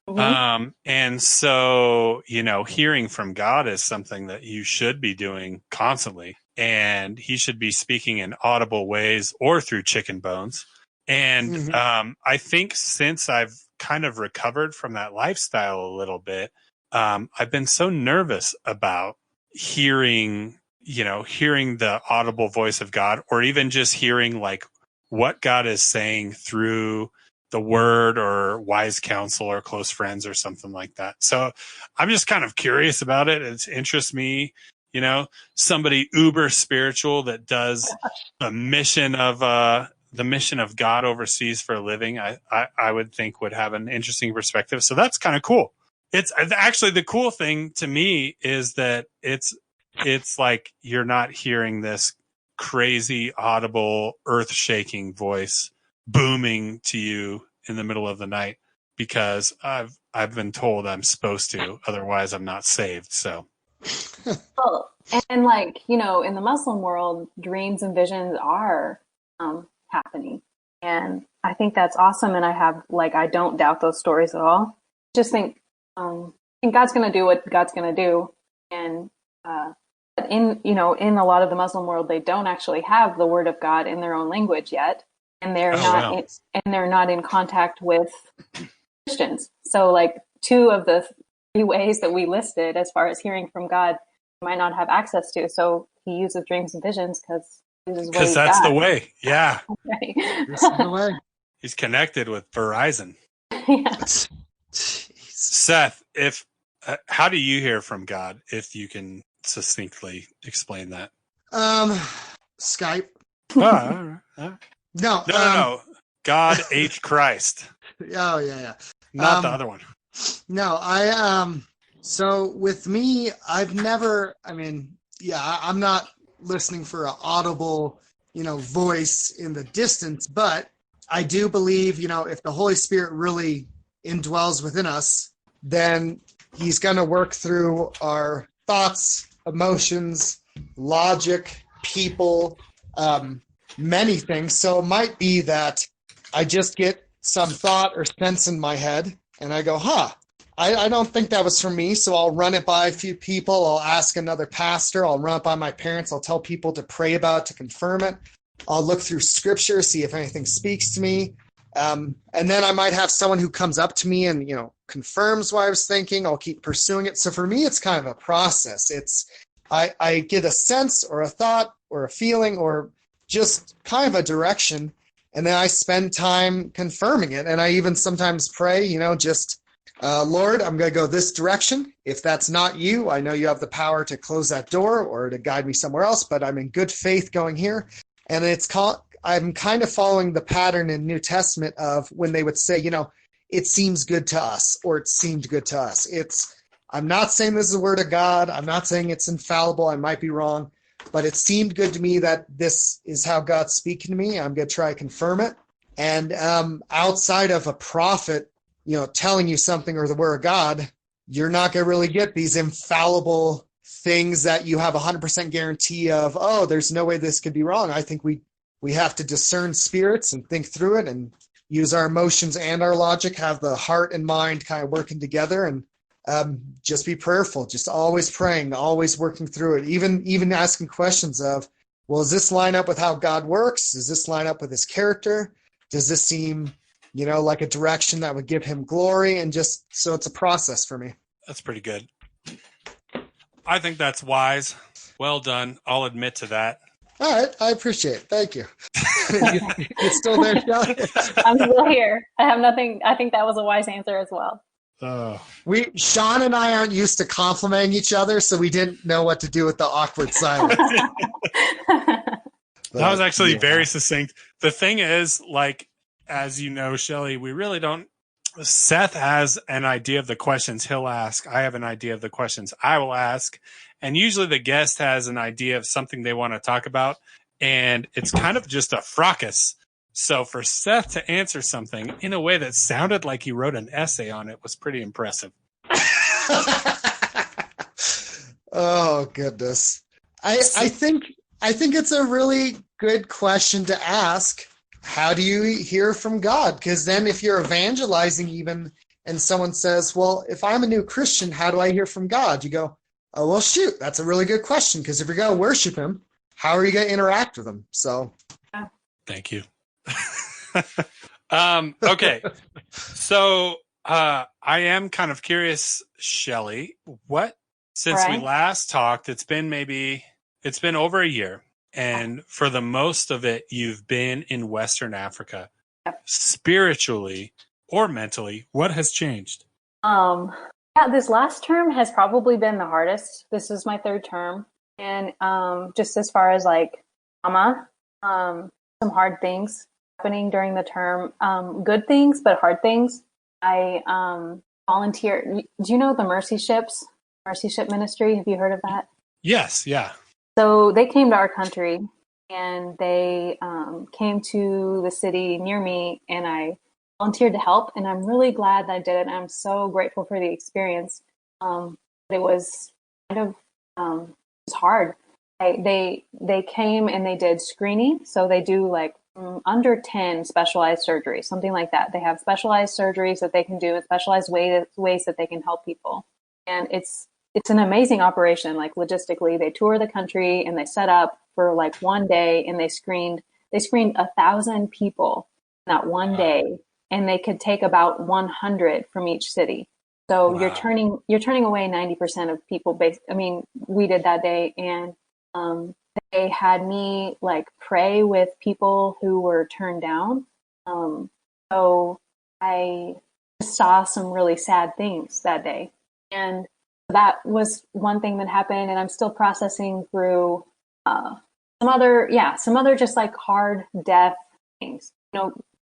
Mm-hmm. And so, you know, hearing from God is something that you should be doing constantly. And he should be speaking in audible ways or through chicken bones. And mm-hmm. I think since I've kind of recovered from that lifestyle a little bit, I've been so nervous about hearing the audible voice of God, or even just hearing like what God is saying through the word or wise counsel or close friends or something like that. So I'm just kind of curious about it. It interests me, you know, somebody uber spiritual that does the mission of God overseas for a living. I would think would have an interesting perspective. So that's kind of cool. It's actually, the cool thing to me is that it's like you're not hearing this crazy, audible, earth-shaking voice booming to you in the middle of the night, because I've been told I'm supposed to, otherwise I'm not saved. So, well, and like, you know, in the Muslim world, dreams and visions are happening, and I think that's awesome. And I don't doubt those stories at all. Just think God's going to do what God's going to do, and in a lot of the Muslim world, they don't actually have the word of God in their own language yet, and they're not in contact with Christians. So like 2 of the 3 ways that we listed as far as hearing from God, you might not have access to. So he uses dreams and visions because that's the way. Yeah. Right. This is the way. He's connected with Verizon. Yeah. Seth, how do you hear from God, if you can succinctly explain that? Skype. All right. No. God H Christ. Oh yeah. Not the other one. No, so with me, I'm not listening for an audible, voice in the distance, but I do believe, if the Holy Spirit really indwells within us, then he's going to work through our thoughts, emotions, logic, people, many things. So it might be that I just get some thought or sense in my head and I go, I don't think that was for me. So I'll run it by a few people. I'll ask another pastor. I'll run it by my parents. I'll tell people to pray about it, to confirm it. I'll look through scripture, see if anything speaks to me. And then I might have someone who comes up to me and, confirms what I was thinking. I'll keep pursuing it. So for me, it's kind of a process. I get a sense or a thought or a feeling or just kind of a direction. And then I spend time confirming it. And I even sometimes pray, Lord, I'm going to go this direction. If that's not you, I know you have the power to close that door or to guide me somewhere else, but I'm in good faith going here. And I'm kind of following the pattern in New Testament of when they would say, it seems good to us, or it seemed good to us. I'm not saying this is the word of God. I'm not saying it's infallible. I might be wrong, but it seemed good to me that this is how God's speaking to me. I'm going to try to confirm it. And outside of a prophet, telling you something or the word of God, you're not going to really get these infallible things that you have 100% guarantee of, there's no way this could be wrong. I think we have to discern spirits and think through it and use our emotions and our logic, have the heart and mind kind of working together, and just be prayerful, just always praying, always working through it, even asking questions of, well, does this line up with how God works? Does this line up with his character? Does this seem like a direction that would give him glory, and just so it's a process for me. That's pretty good. I think that's wise. Well done. I'll admit to that. All right, I appreciate it. Thank you. You still there, Shelly? I'm still here. I have nothing. I think that was a wise answer as well. Sean and I aren't used to complimenting each other, so we didn't know what to do with the awkward silence. That was actually very succinct. The thing is, as you know, Shelly, we really don't. Seth has an idea of the questions he'll ask. I have an idea of the questions I will ask. And usually the guest has an idea of something they want to talk about. And it's kind of just a fracas. So for Seth to answer something in a way that sounded like he wrote an essay on it was pretty impressive. Oh, goodness. I think it's a really good question to ask. How do you hear from God? Because then if you're evangelizing even and someone says, well, if I'm a new Christian, how do I hear from God? You go, oh, well, shoot, that's a really good question. Because if you're going to worship him, how are you going to interact with him? So, thank you. Okay. So I am kind of curious, Shelly, since we last talked, it's been over a year. And for the most of it, you've been in Western Africa. Yep. Spiritually or mentally, what has changed? This last term has probably been the hardest. This is my third term. And just as far as trauma, some hard things happening during the term. Good things, but hard things. I volunteer. Do you know the Mercy Ship ministry? Have you heard of that? Yes, yeah. So they came to our country, and they came to the city near me, and I volunteered to help, and I'm really glad that I did it. And I'm so grateful for the experience. But it was kind of it was hard. They came and they did screening, so they do under 10 specialized surgeries, something like that. They have specialized surgeries that they can do and specialized ways that they can help people, and it's an amazing operation. Logistically, they tour the country and they set up for one day, and they screened 1,000 people in that one day, and they could take about 100 from each city. So you're turning away 90% of people. We did that day, and they had me pray with people who were turned down. So I saw some really sad things that day, and that was one thing that happened, and I'm still processing through some other just hard death things.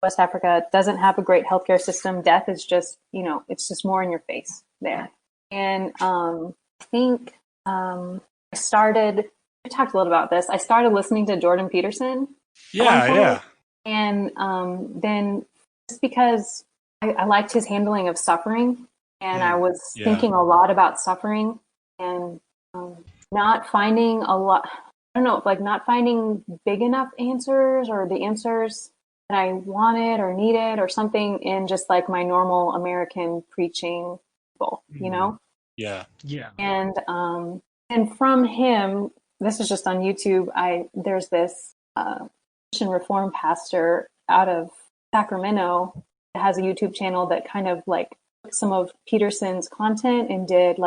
West Africa doesn't have a great healthcare system. Death is just, it's just more in your face there. And I think we talked a little about this. I started listening to Jordan Peterson. Yeah. And then just because I liked his handling of suffering. And I was thinking a lot about suffering and not finding not finding big enough answers, or the answers that I wanted or needed or something in just my normal American preaching people, Yeah. Yeah. And from him, this is just on YouTube. There's this Christian Reform pastor out of Sacramento that has a YouTube channel that kind of took some of Peterson's content and did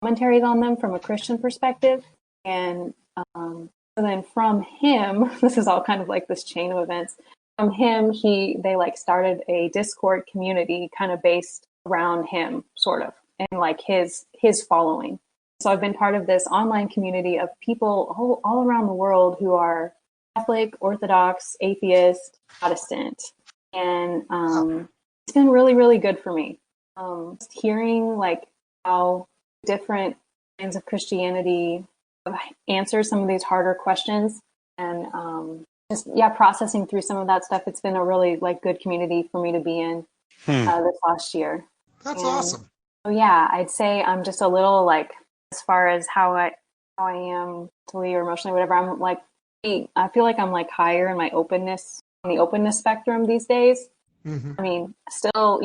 commentaries on them from a Christian perspective. And so then from him, this is all kind of this chain of events. From him, they started a Discord community kind of based around him, sort of, and his following. So I've been part of this online community of people all around the world who are Catholic, Orthodox, atheist, Protestant. And it's been really, really good for me. Just hearing how different kinds of Christianity answer some of these harder questions, and processing through some of that stuff. It's been a really good community for me to be in this last year. That's awesome. So yeah, I'd say I'm just a little as far as how I am mentally or emotionally, whatever. I feel like I'm higher in my openness, on the openness spectrum these days. Mm-hmm. Still,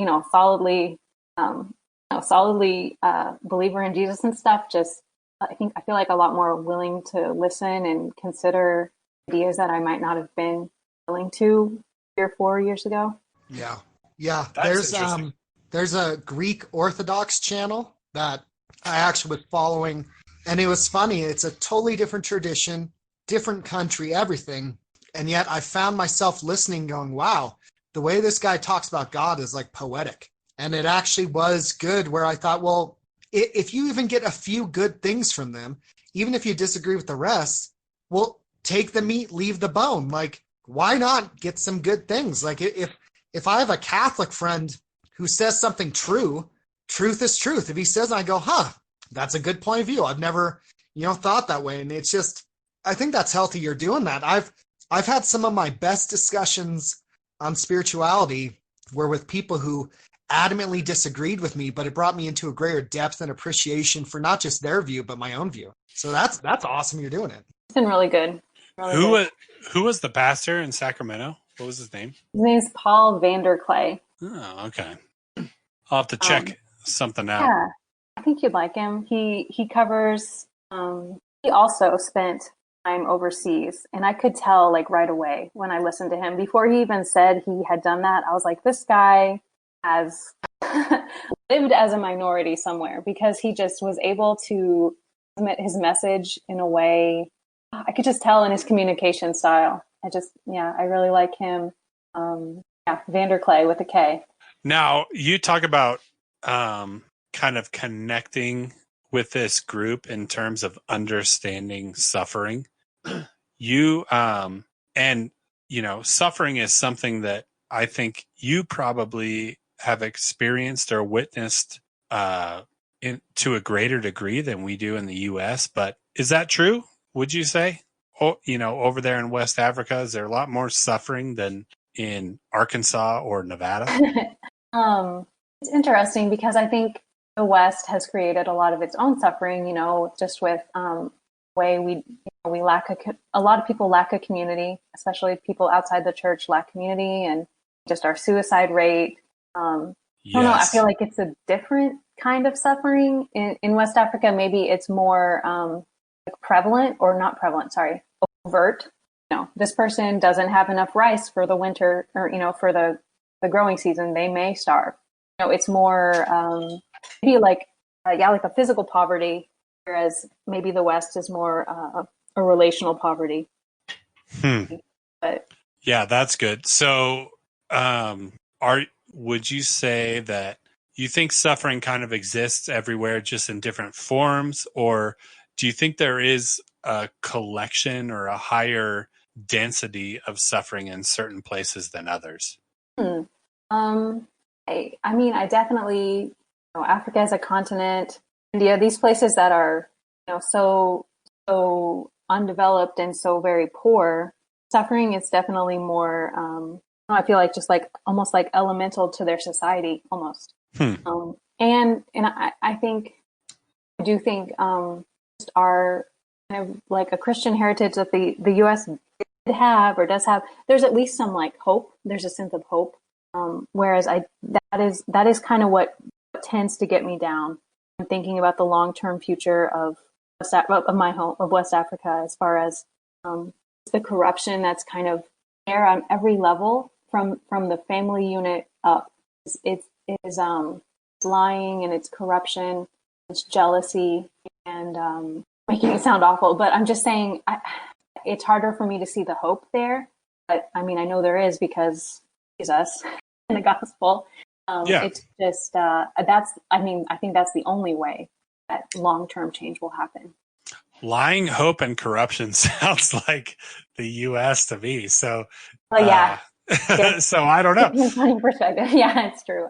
solidly believer in Jesus and stuff. Just I feel like a lot more willing to listen and consider ideas that I might not have been willing to 3 or 4 years ago. Yeah. Yeah, That's interesting. there's a Greek Orthodox channel that I actually was following, and it was funny. It's a totally different tradition, different country, everything, and yet I found myself listening, going, "Wow, the way this guy talks about God is like poetic." And it actually was good. Where I thought, well, if you even get a few good things from them, even if you disagree with the rest, well, take the meat, leave the bone. Like, why not get some good things? Like, if I have a Catholic friend who says something true, truth is truth. If he says, I go, huh, that's a good point of view. I've never, thought that way. And it's just, I think that's healthy. You're doing that. I've had some of my best discussions on spirituality were with people who adamantly disagreed with me, but it brought me into a greater depth and appreciation for not just their view, but my own view. So that's awesome. You're doing it. It's been really good. Really Who good. who was the pastor in Sacramento? What was his name? His name's Paul Vanderclay. Oh, okay. I'll have to check something out. Yeah, I think you'd like him. He covers. He also spent time overseas, and I could tell like right away when I listened to him. Before he even said he had done that, I was like, this guy has lived as a minority somewhere, because he just was able to transmit his message in a way. I could just tell in his communication style. I really like him. Vanderclay with a K. Now, you talk about kind of connecting with this group in terms of understanding suffering. Suffering is something that I think you probably have experienced or witnessed to a greater degree than we do in the U.S. But is that true? Would you say? Over there in West Africa, is there a lot more suffering than in Arkansas or Nevada? It's interesting because I think the West has created a lot of its own suffering, just with way we lack a lot of people lack a community, especially people outside the church lack community, and just our suicide rate. I don't know. I feel like it's a different kind of suffering in West Africa. Maybe it's more prevalent, or not prevalent, sorry, overt. This person doesn't have enough rice for the winter, or, for the growing season, they may starve. It's more maybe like a physical poverty, whereas maybe the West is more a relational poverty. But yeah, that's good. So, would you say that you think suffering kind of exists everywhere, just in different forms, or do you think there is a collection or a higher density of suffering in certain places than others? I definitely, Africa as a continent, India, these places that are, so undeveloped and so very poor, suffering is definitely more, I feel like just like almost like elemental to their society almost. And I do think just our kind of like a Christian heritage that the U.S. did have or does have, there's at least some like hope. There's a sense of hope. Whereas that is kind of what tends to get me down. I'm thinking about the long-term future of my home, of West Africa, as far as the corruption that's kind of there on every level, from the family unit up. It is lying, and it's corruption, it's jealousy, and making it sound awful. But I'm just saying, it's harder for me to see the hope there. But I mean, I know there is, because Jesus in the gospel. It's just I think that's the only way that long-term change will happen. Lying, hope, and corruption sounds like the U.S. to me. So, yeah. So I don't know. Funny perspective. Yeah, it's true.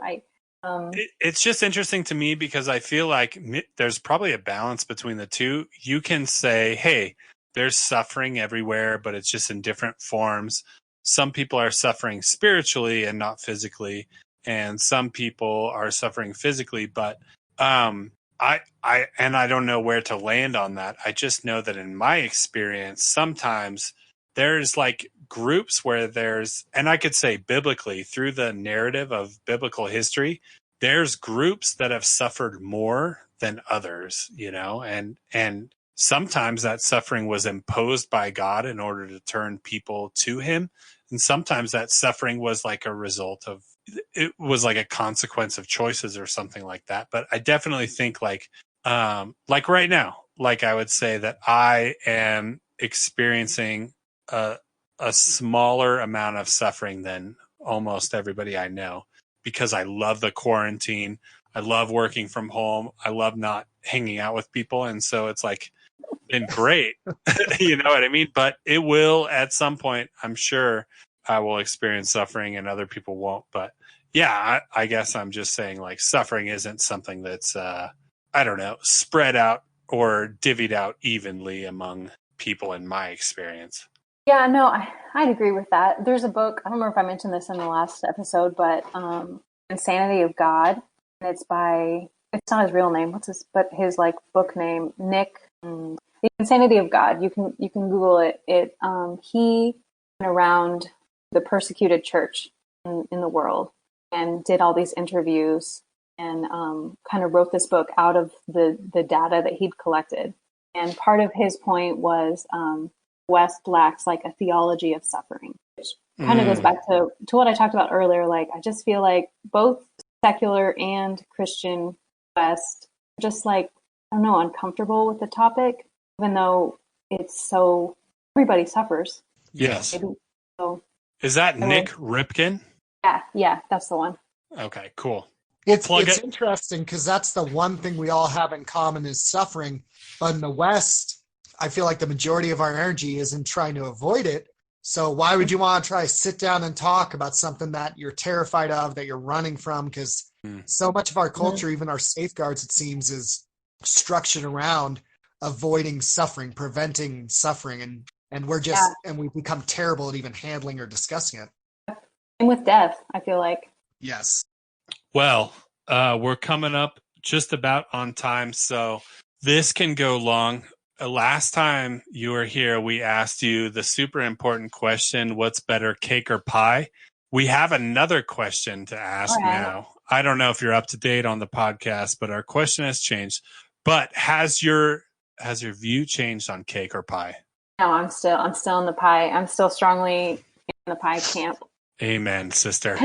It's just interesting to me because I feel like there's probably a balance between the two. You can say, hey, there's suffering everywhere, but it's just in different forms. Some people are suffering spiritually and not physically, and some people are suffering physically. But I don't know where to land on that. I just know that in my experience, sometimes there's like groups where and I could say biblically, through the narrative of biblical history, there's groups that have suffered more than others, and sometimes that suffering was imposed by God in order to turn people to him. And sometimes that suffering was like a result of it was like a consequence of choices or something like that. But I definitely think like right now, like I would say that I am experiencing a smaller amount of suffering than almost everybody I know, because I love the quarantine. I love working from home. I love not hanging out with people. And so it's like been great. You know what I mean? But it will at some point, I'm sure I will experience suffering and other people won't. But yeah, I guess I'm just saying like suffering isn't something that's, I don't know, spread out or divvied out evenly among people in my experience. Yeah, no, I'd agree with that. There's a book, I don't remember if I mentioned this in the last episode, but Insanity of God. And it's not his real name, but his like book name, Nick, The Insanity of God. You can Google it. He went around the persecuted church in the world and did all these interviews and kind of wrote this book out of the data that he'd collected. And part of his point was West lacks like a theology of suffering, which kind of goes back to what I talked about earlier. Like, I just feel like both secular and Christian West are just like, I don't know, uncomfortable with the topic, even though it's so, everybody suffers. Yes. Maybe, so, is that Nick Ripken? Yeah, that's the one. Okay, cool. It's interesting because that's the one thing we all have in common is suffering. But in the West, I feel like the majority of our energy is in trying to avoid it. So why would you want to try to sit down and talk about something that you're terrified of, that you're running from? Because so much of our culture, even our safeguards, it seems, is structured around avoiding suffering, preventing suffering. And we're just, and we've become terrible at even handling or discussing it. And with death, I feel like. Yes. Well, we're coming up just about on time, so this can go long. Last time you were here, we asked you the super important question, what's better, cake or pie? We have another question to ask now. I don't know if you're up to date on the podcast, but our question has changed. But has your view changed on cake or pie? No, I'm still in the pie. I'm still strongly in the pie camp. Amen, sister.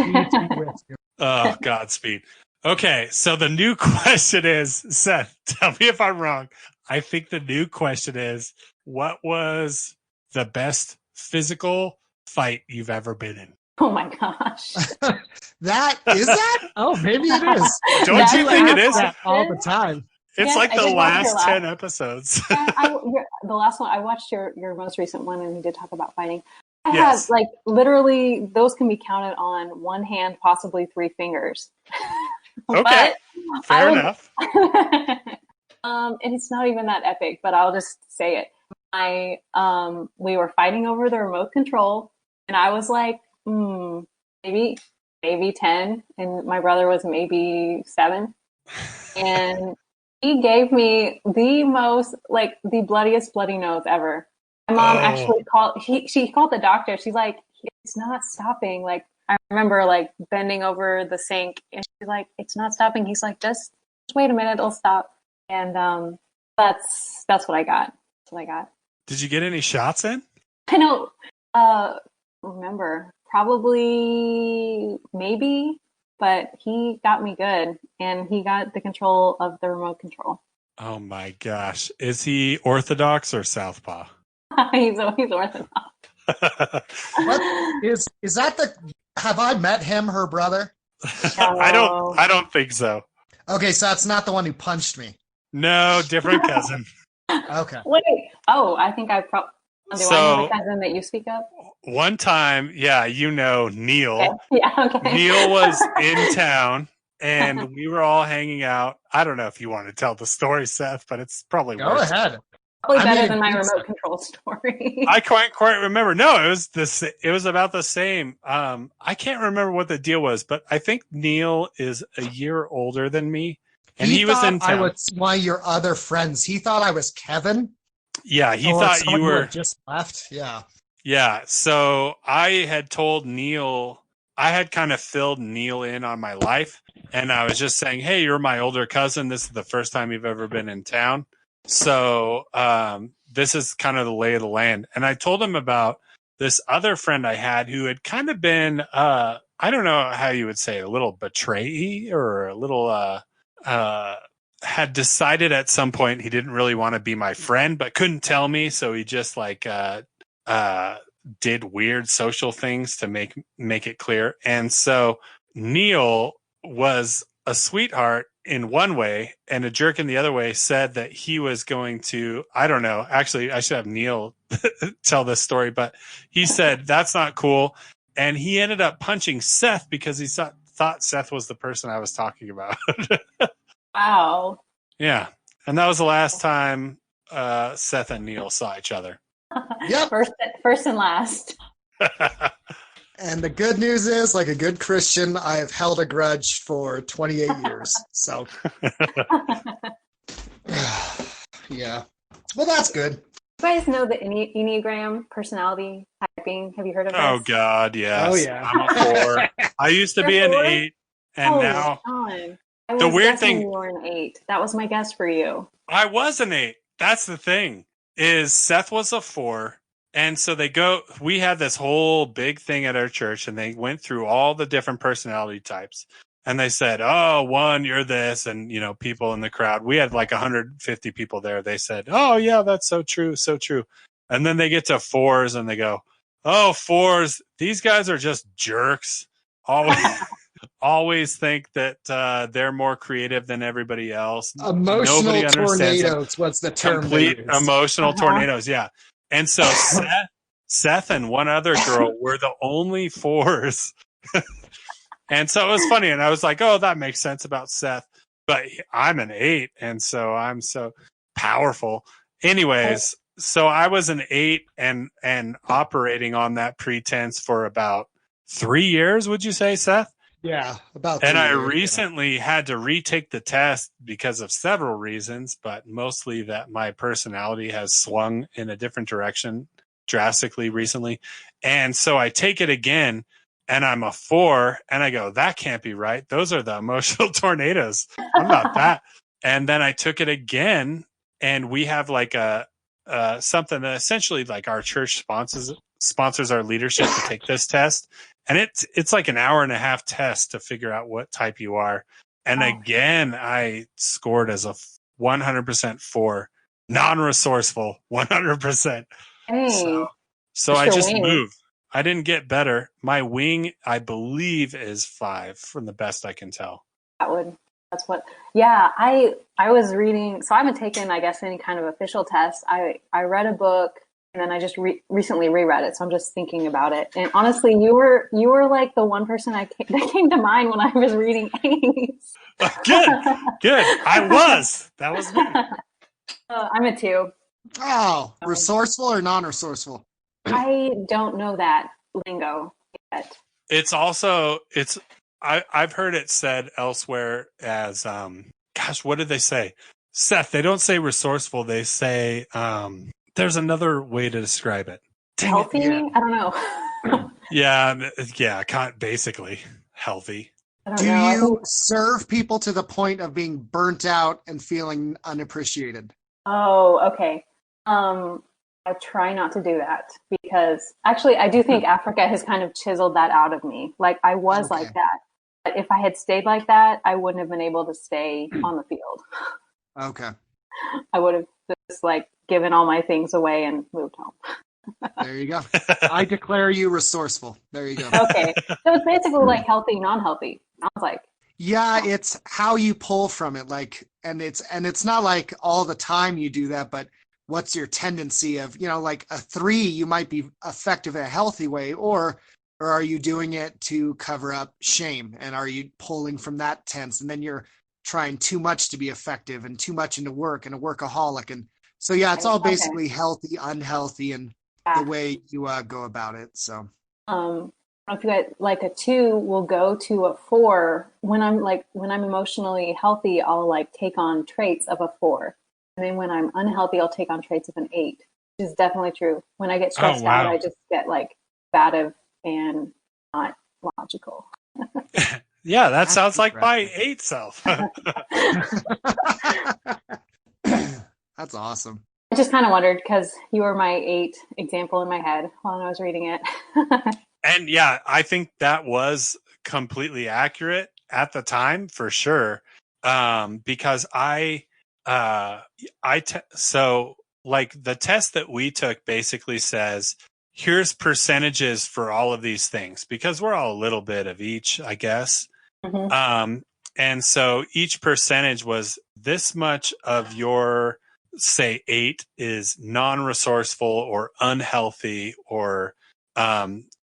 Oh, Godspeed. Okay, so the new question is, Seth, tell me if I'm wrong. I think the new question is, what was the best physical fight you've ever been in? Oh my gosh. That? Oh, maybe it is. Don't you think it is? That all the time. It's like the last 10 episodes. The last one, I watched your most recent one, and we did talk about fighting. I have, like, literally, those can be counted on one hand, possibly 3 fingers. Okay, fair enough. And it's not even that epic, but I'll just say it. We were fighting over the remote control, and I was like, maybe 10, and my brother was maybe 7. And he gave me the most, like, the bloodiest bloody nose ever. My mom actually she called the doctor. She's like, it's not stopping. Like, I remember like bending over the sink, and she's like, it's not stopping. He's like, just wait a minute, it'll stop. And that's what I got. That's what I got. Did you get any shots in? I don't remember. Probably, maybe, but he got me good, and he got the control of the remote control. Oh my gosh. Is he Orthodox or Southpaw? He's Orthodox. What is that have I met him, her brother? I don't think so. Okay, so that's not the one who punched me. No, different cousin. Okay. Wait. Oh, I think I probably the cousin that you speak of. One time, Neil. Okay. Yeah, okay. Neil was in town, and we were all hanging out. I don't know if you want to tell the story, Seth, but it's probably Go ahead. Probably better than my remote control story. I can't quite remember. No, it was about the same. I can't remember what the deal was, but I think Neil is a year older than me, and he was in town. I was one of your other friends. He thought I was Kevin. Yeah, he thought you were just left. Yeah. Yeah. So I had told Neil, I had kind of filled Neil in on my life, and I was just saying, "Hey, you're my older cousin. This is the first time you've ever been in town." So this is kind of the lay of the land. And I told him about this other friend I had who had kind of been I don't know how you would say it, a little betrayee or a little had decided at some point he didn't really want to be my friend, but couldn't tell me, so he just like did weird social things to make it clear. And so Neil was a sweetheart in one way and a jerk in the other way. Said that he was going to, I don't know, actually I should have Neil tell this story, but he said that's not cool, and he ended up punching Seth because he thought Seth was the person I was talking about. Wow. Yeah, and that was the last time Seth and Neil saw each other. Yep. First and last. And the good news is, like a good Christian, I have held a grudge for 28 years. So, yeah. Well, that's good. You guys know the Enneagram personality typing? Have you heard of this? Oh, God, yes. Oh, yeah. I'm a 4. I used to be an 8, and now... Sean. The weird thing... You were an 8. That was my guess for you. I was an 8. That's the thing, is Seth was a 4. And so we had this whole big thing at our church, and they went through all the different personality types. And they said, oh, 1, you're this. And, people in the crowd, we had like 150 people there. They said, oh, yeah, that's so true. So true. And then they get to 4s and they go, oh, 4s, these guys are just jerks. Always think that they're more creative than everybody else. Emotional tornadoes was the term. Complete emotional tornadoes. Yeah. And so Seth and one other girl were the only 4s. And so it was funny. And I was like, oh, that makes sense about Seth. But I'm an 8. And so I'm so powerful. Anyways, so I was an 8 and operating on that pretense for about 3 years, would you say, Seth? Yeah, about 3 And I years, recently had to retake the test because of several reasons, but mostly that my personality has swung in a different direction drastically recently. And so I take it again, and I'm a 4, and I go, that can't be right. Those are the emotional tornadoes. I'm not that. And then I took it again, and we have like something that essentially like our church sponsors our leadership to take this test. And it's like an hour and a half test to figure out what type you are. And again, I scored as a 100% 4, non-resourceful, 100%. Hey, So I just moved. I didn't get better. My wing, I believe, is 5 from the best I can tell. Yeah, I was reading, so I haven't taken, I guess, any kind of official test. I read a book, and then I just recently reread it, so I'm just thinking about it. And honestly, you were like the one person that came to mind when I was reading A's. Good. I was. That was me. I'm a 2. Oh, resourceful or non-resourceful? I don't know that lingo yet. It's also I've heard it said elsewhere as gosh, what did they say? Seth, they don't say resourceful, they say there's another way to describe it. Dang healthy? It, yeah. I don't know. yeah, basically healthy. Do you serve people to the point of being burnt out and feeling unappreciated? Oh, okay. I try not to do that because actually I do think Africa has kind of chiseled that out of me. Like I was like that. But if I had stayed like that, I wouldn't have been able to stay on the field. Okay. I would have just like given all my things away and moved home. There you go. I declare you resourceful. There you go. Okay. So it's basically like healthy, non-healthy. Sounds like. Yeah, it's how you pull from it. Like, and it's not like all the time you do that, but what's your tendency of, like a 3, you might be effective in a healthy way, or are you doing it to cover up shame? And are you pulling from that tense? And then you're trying too much to be effective and too much into work and a workaholic. And so, yeah, it's all basically healthy, unhealthy, and the way you go about it. So, if you got like a 2 will go to a 4. When I'm emotionally healthy, I'll like take on traits of a 4. And then when I'm unhealthy, I'll take on traits of an 8, which is definitely true. When I get stressed out, I just get like combative and not logical. Yeah, that sounds like my 8 self. That's awesome. I just kind of wondered because you were my 8 example in my head while I was reading it. And yeah, I think that was completely accurate at the time for sure. Because so like the test that we took basically says, here's percentages for all of these things, because we're all a little bit of each, I guess. And so each percentage was this much of your, say, 8 is non-resourceful or unhealthy or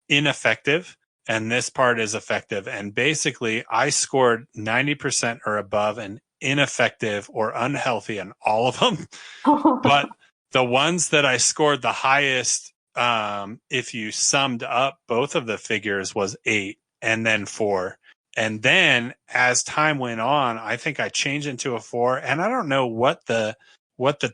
ineffective, and this part is effective. And basically, I scored 90% or above and ineffective or unhealthy in all of them. But the ones that I scored the highest, if you summed up both of the figures, was 8 and then 4. And then as time went on, I think I changed into a 4. And I don't know what the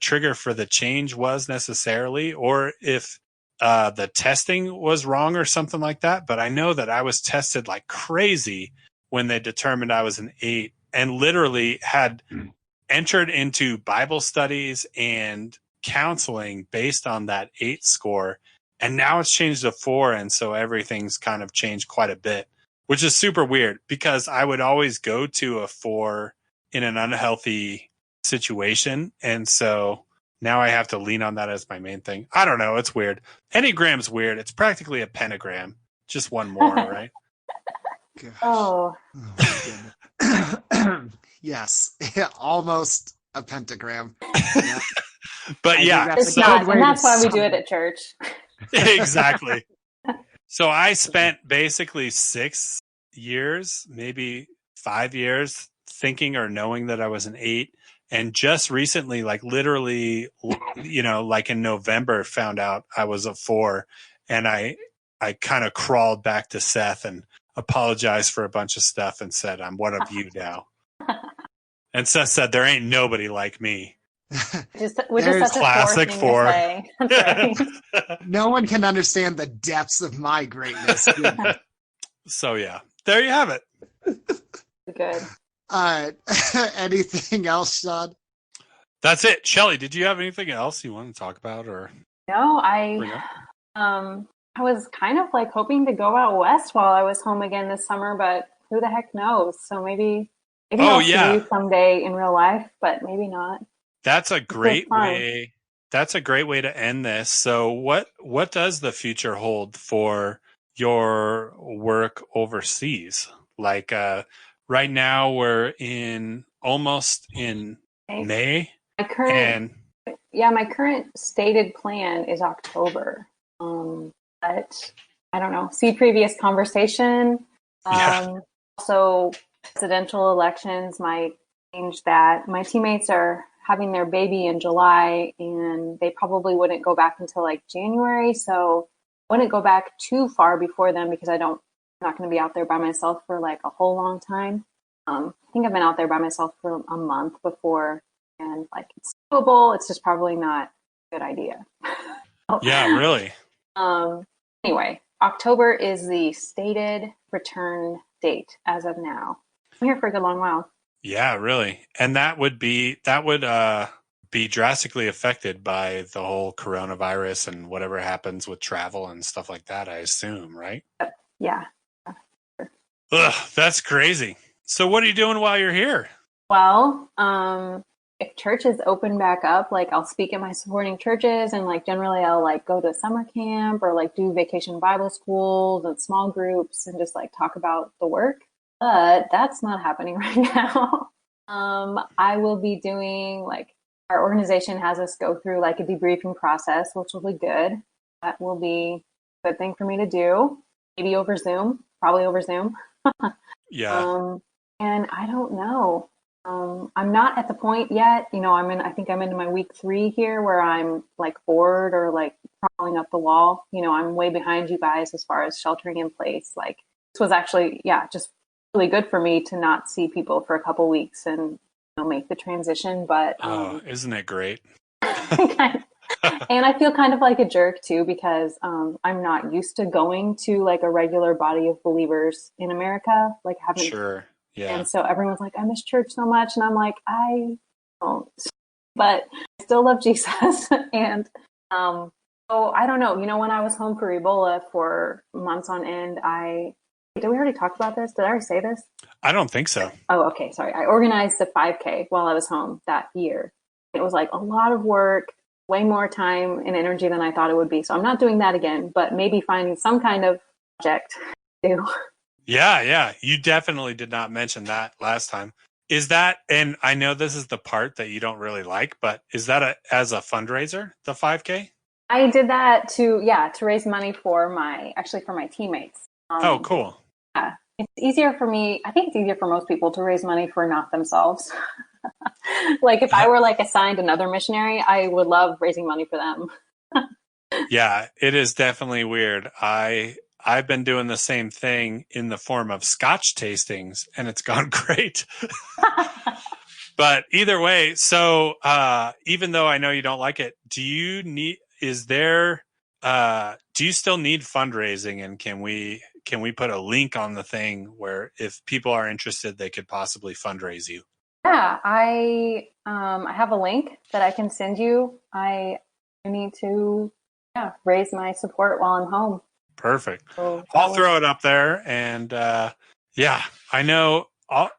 trigger for the change was necessarily, or if the testing was wrong or something like that. But I know that I was tested like crazy when they determined I was an 8, and literally had entered into Bible studies and counseling based on that 8 score. And now it's changed to 4. And so everything's kind of changed quite a bit, which is super weird, because I would always go to a 4 in an unhealthy situation. And so now I have to lean on that as my main thing. I don't know. It's weird. Enneagram's weird. It's practically a pentagram. Just one more, right? Gosh. Oh. Yes. Almost a pentagram. Yeah. But It's not, and that's why we do it at church. Exactly. So I spent basically 6 years, maybe 5 years, thinking or knowing that I was an 8. And just recently, like literally, like in November, found out I was a 4. And I kind of crawled back to Seth and apologized for a bunch of stuff and said, I'm one of you now. And Seth said, there ain't nobody like me. Which is such classic a 4. Thing to say. That's right. No one can understand the depths of my greatness. So yeah, there you have it. Good. Anything else, Sean? That's it. Shelly, did you have anything else you want to talk about or? No, I was kind of like hoping to go out west while I was home again this summer, but who the heck knows? So maybe I'll see you someday in real life, but maybe not. That's a great way. That's a great way to end this. So what does the future hold for your work overseas? Like right now we're almost in May. My current stated plan is October. But I don't know. See previous conversation. Also, presidential elections might change that. My teammates are having their baby in July, and they probably wouldn't go back until like January. So I wouldn't go back too far before then, because I'm not going to be out there by myself for like a whole long time. I think I've been out there by myself for a month before, and like it's doable. It's just probably not a good idea. Yeah, really. Anyway, October is the stated return date as of now. I'm here for a good long while. Yeah, really. And that would be drastically affected by the whole coronavirus and whatever happens with travel and stuff like that, I assume, right? Yeah. Ugh, that's crazy. So what are you doing while you're here? Well, if churches open back up, like I'll speak at my supporting churches, and like generally I'll like go to summer camp or like do vacation Bible schools and small groups and just like talk about the work. But that's not happening right now. I will be doing like, our organization has us go through like a debriefing process, which will be good. That will be a good thing for me to do. Maybe over Zoom, probably over Zoom. Yeah. And I don't know. I'm not at the point yet. I think I'm into my week 3 here where I'm like bored or like crawling up the wall. I'm way behind you guys as far as sheltering in place. Like this was actually, just really good for me to not see people for a couple weeks and make the transition. But isn't it great? And I feel kind of like a jerk too, because I'm not used to going to like a regular body of believers in America. Like I haven't. Sure. Yeah. And so everyone's like, I miss church so much. And I'm like, I don't, but I still love Jesus. And so I don't know, when I was home for Ebola for months on end, I Did we already talk about this? Did I already say this? I don't think so. Oh, okay. Sorry. I organized the 5K while I was home that year. It was like a lot of work, way more time and energy than I thought it would be. So I'm not doing that again, but maybe finding some kind of project to do. Yeah. You definitely did not mention that last time. Is that, and I know this is the part that you don't really like, but is that as a fundraiser, the 5K? I did that to raise money for my teammates. Oh, cool. Yeah. It's easier for me. I think it's easier for most people to raise money for not themselves. Like if I were like assigned another missionary, I would love raising money for them. Yeah, it is definitely weird. I've been doing the same thing in the form of scotch tastings, and it's gone great. But either way, so even though I know you don't like it, do you still need fundraising, and can we put a link on the thing where if people are interested, they could possibly fundraise you? Yeah, I have a link that I can send you. I need to raise my support while I'm home. Perfect. So I'll throw it up there. And I know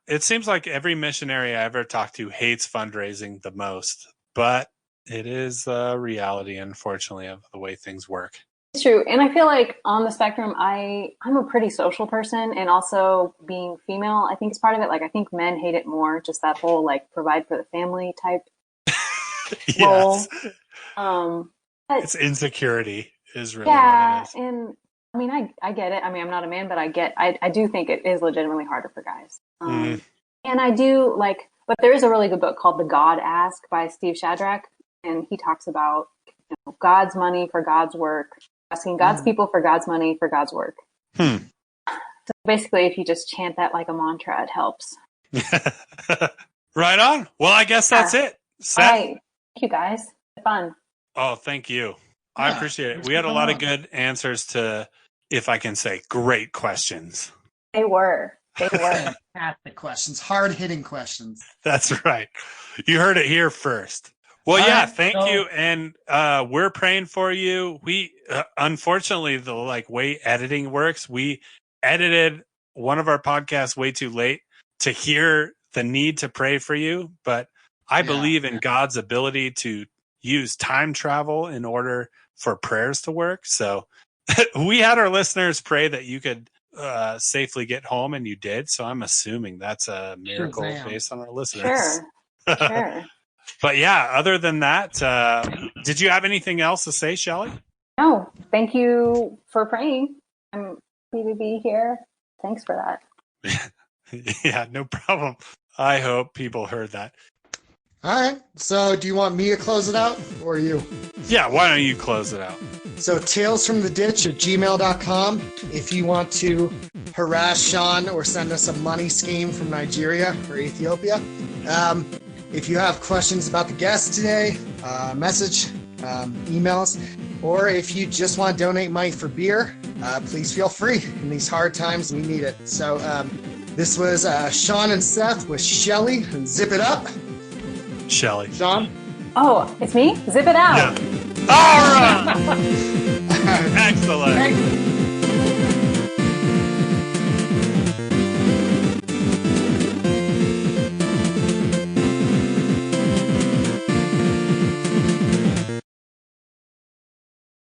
it seems like every missionary I ever talked to hates fundraising the most, but it is a reality, unfortunately, of the way things work. It's true. And I feel like on the spectrum, I'm a pretty social person, and also being female, I think is part of it. Like, I think men hate it more, just that whole like provide for the family type role. It's insecurity is really what it is. And I mean, I get it. I mean, I'm not a man, but I do think it is legitimately harder for guys. And I do like, but there is a really good book called The God Ask by Steve Shadrach. And he talks about God's money for God's work, asking God's people for God's money for God's work. So basically, if you just chant that like a mantra, it helps. Right on. Well, I guess that's it. All right. Thank you, guys. Fun. Oh, thank you. I appreciate it. We had a lot of good answers to, if I can say, great questions. They were. Fantastic questions. Hard-hitting questions. That's right. You heard it here first. Well, thank you. And we're praying for you. We, unfortunately, the way editing works, we edited one of our podcasts way too late to hear the need to pray for you. But I believe in God's ability to use time travel in order for prayers to work. So we had our listeners pray that you could safely get home, and you did. So I'm assuming that's a miracle based on our listeners. Sure. But other than that, did you have anything else to say, Shelly? No, thank you for praying. I'm happy to be here. Thanks for that. Yeah, no problem. I hope people heard that. All right. So do you want me to close it out or you? Yeah, why don't you close it out? So talesfromtheditch@gmail.com if you want to harass Sean or send us a money scheme from Nigeria or Ethiopia. If you have questions about the guest today, message, emails, or if you just want to donate money for beer, please feel free. In these hard times, we need it. So this was Sean and Seth with Shelly and Zip It Up. Shelly. Sean? Oh, it's me? Zip it out. Yeah. All right. Excellent.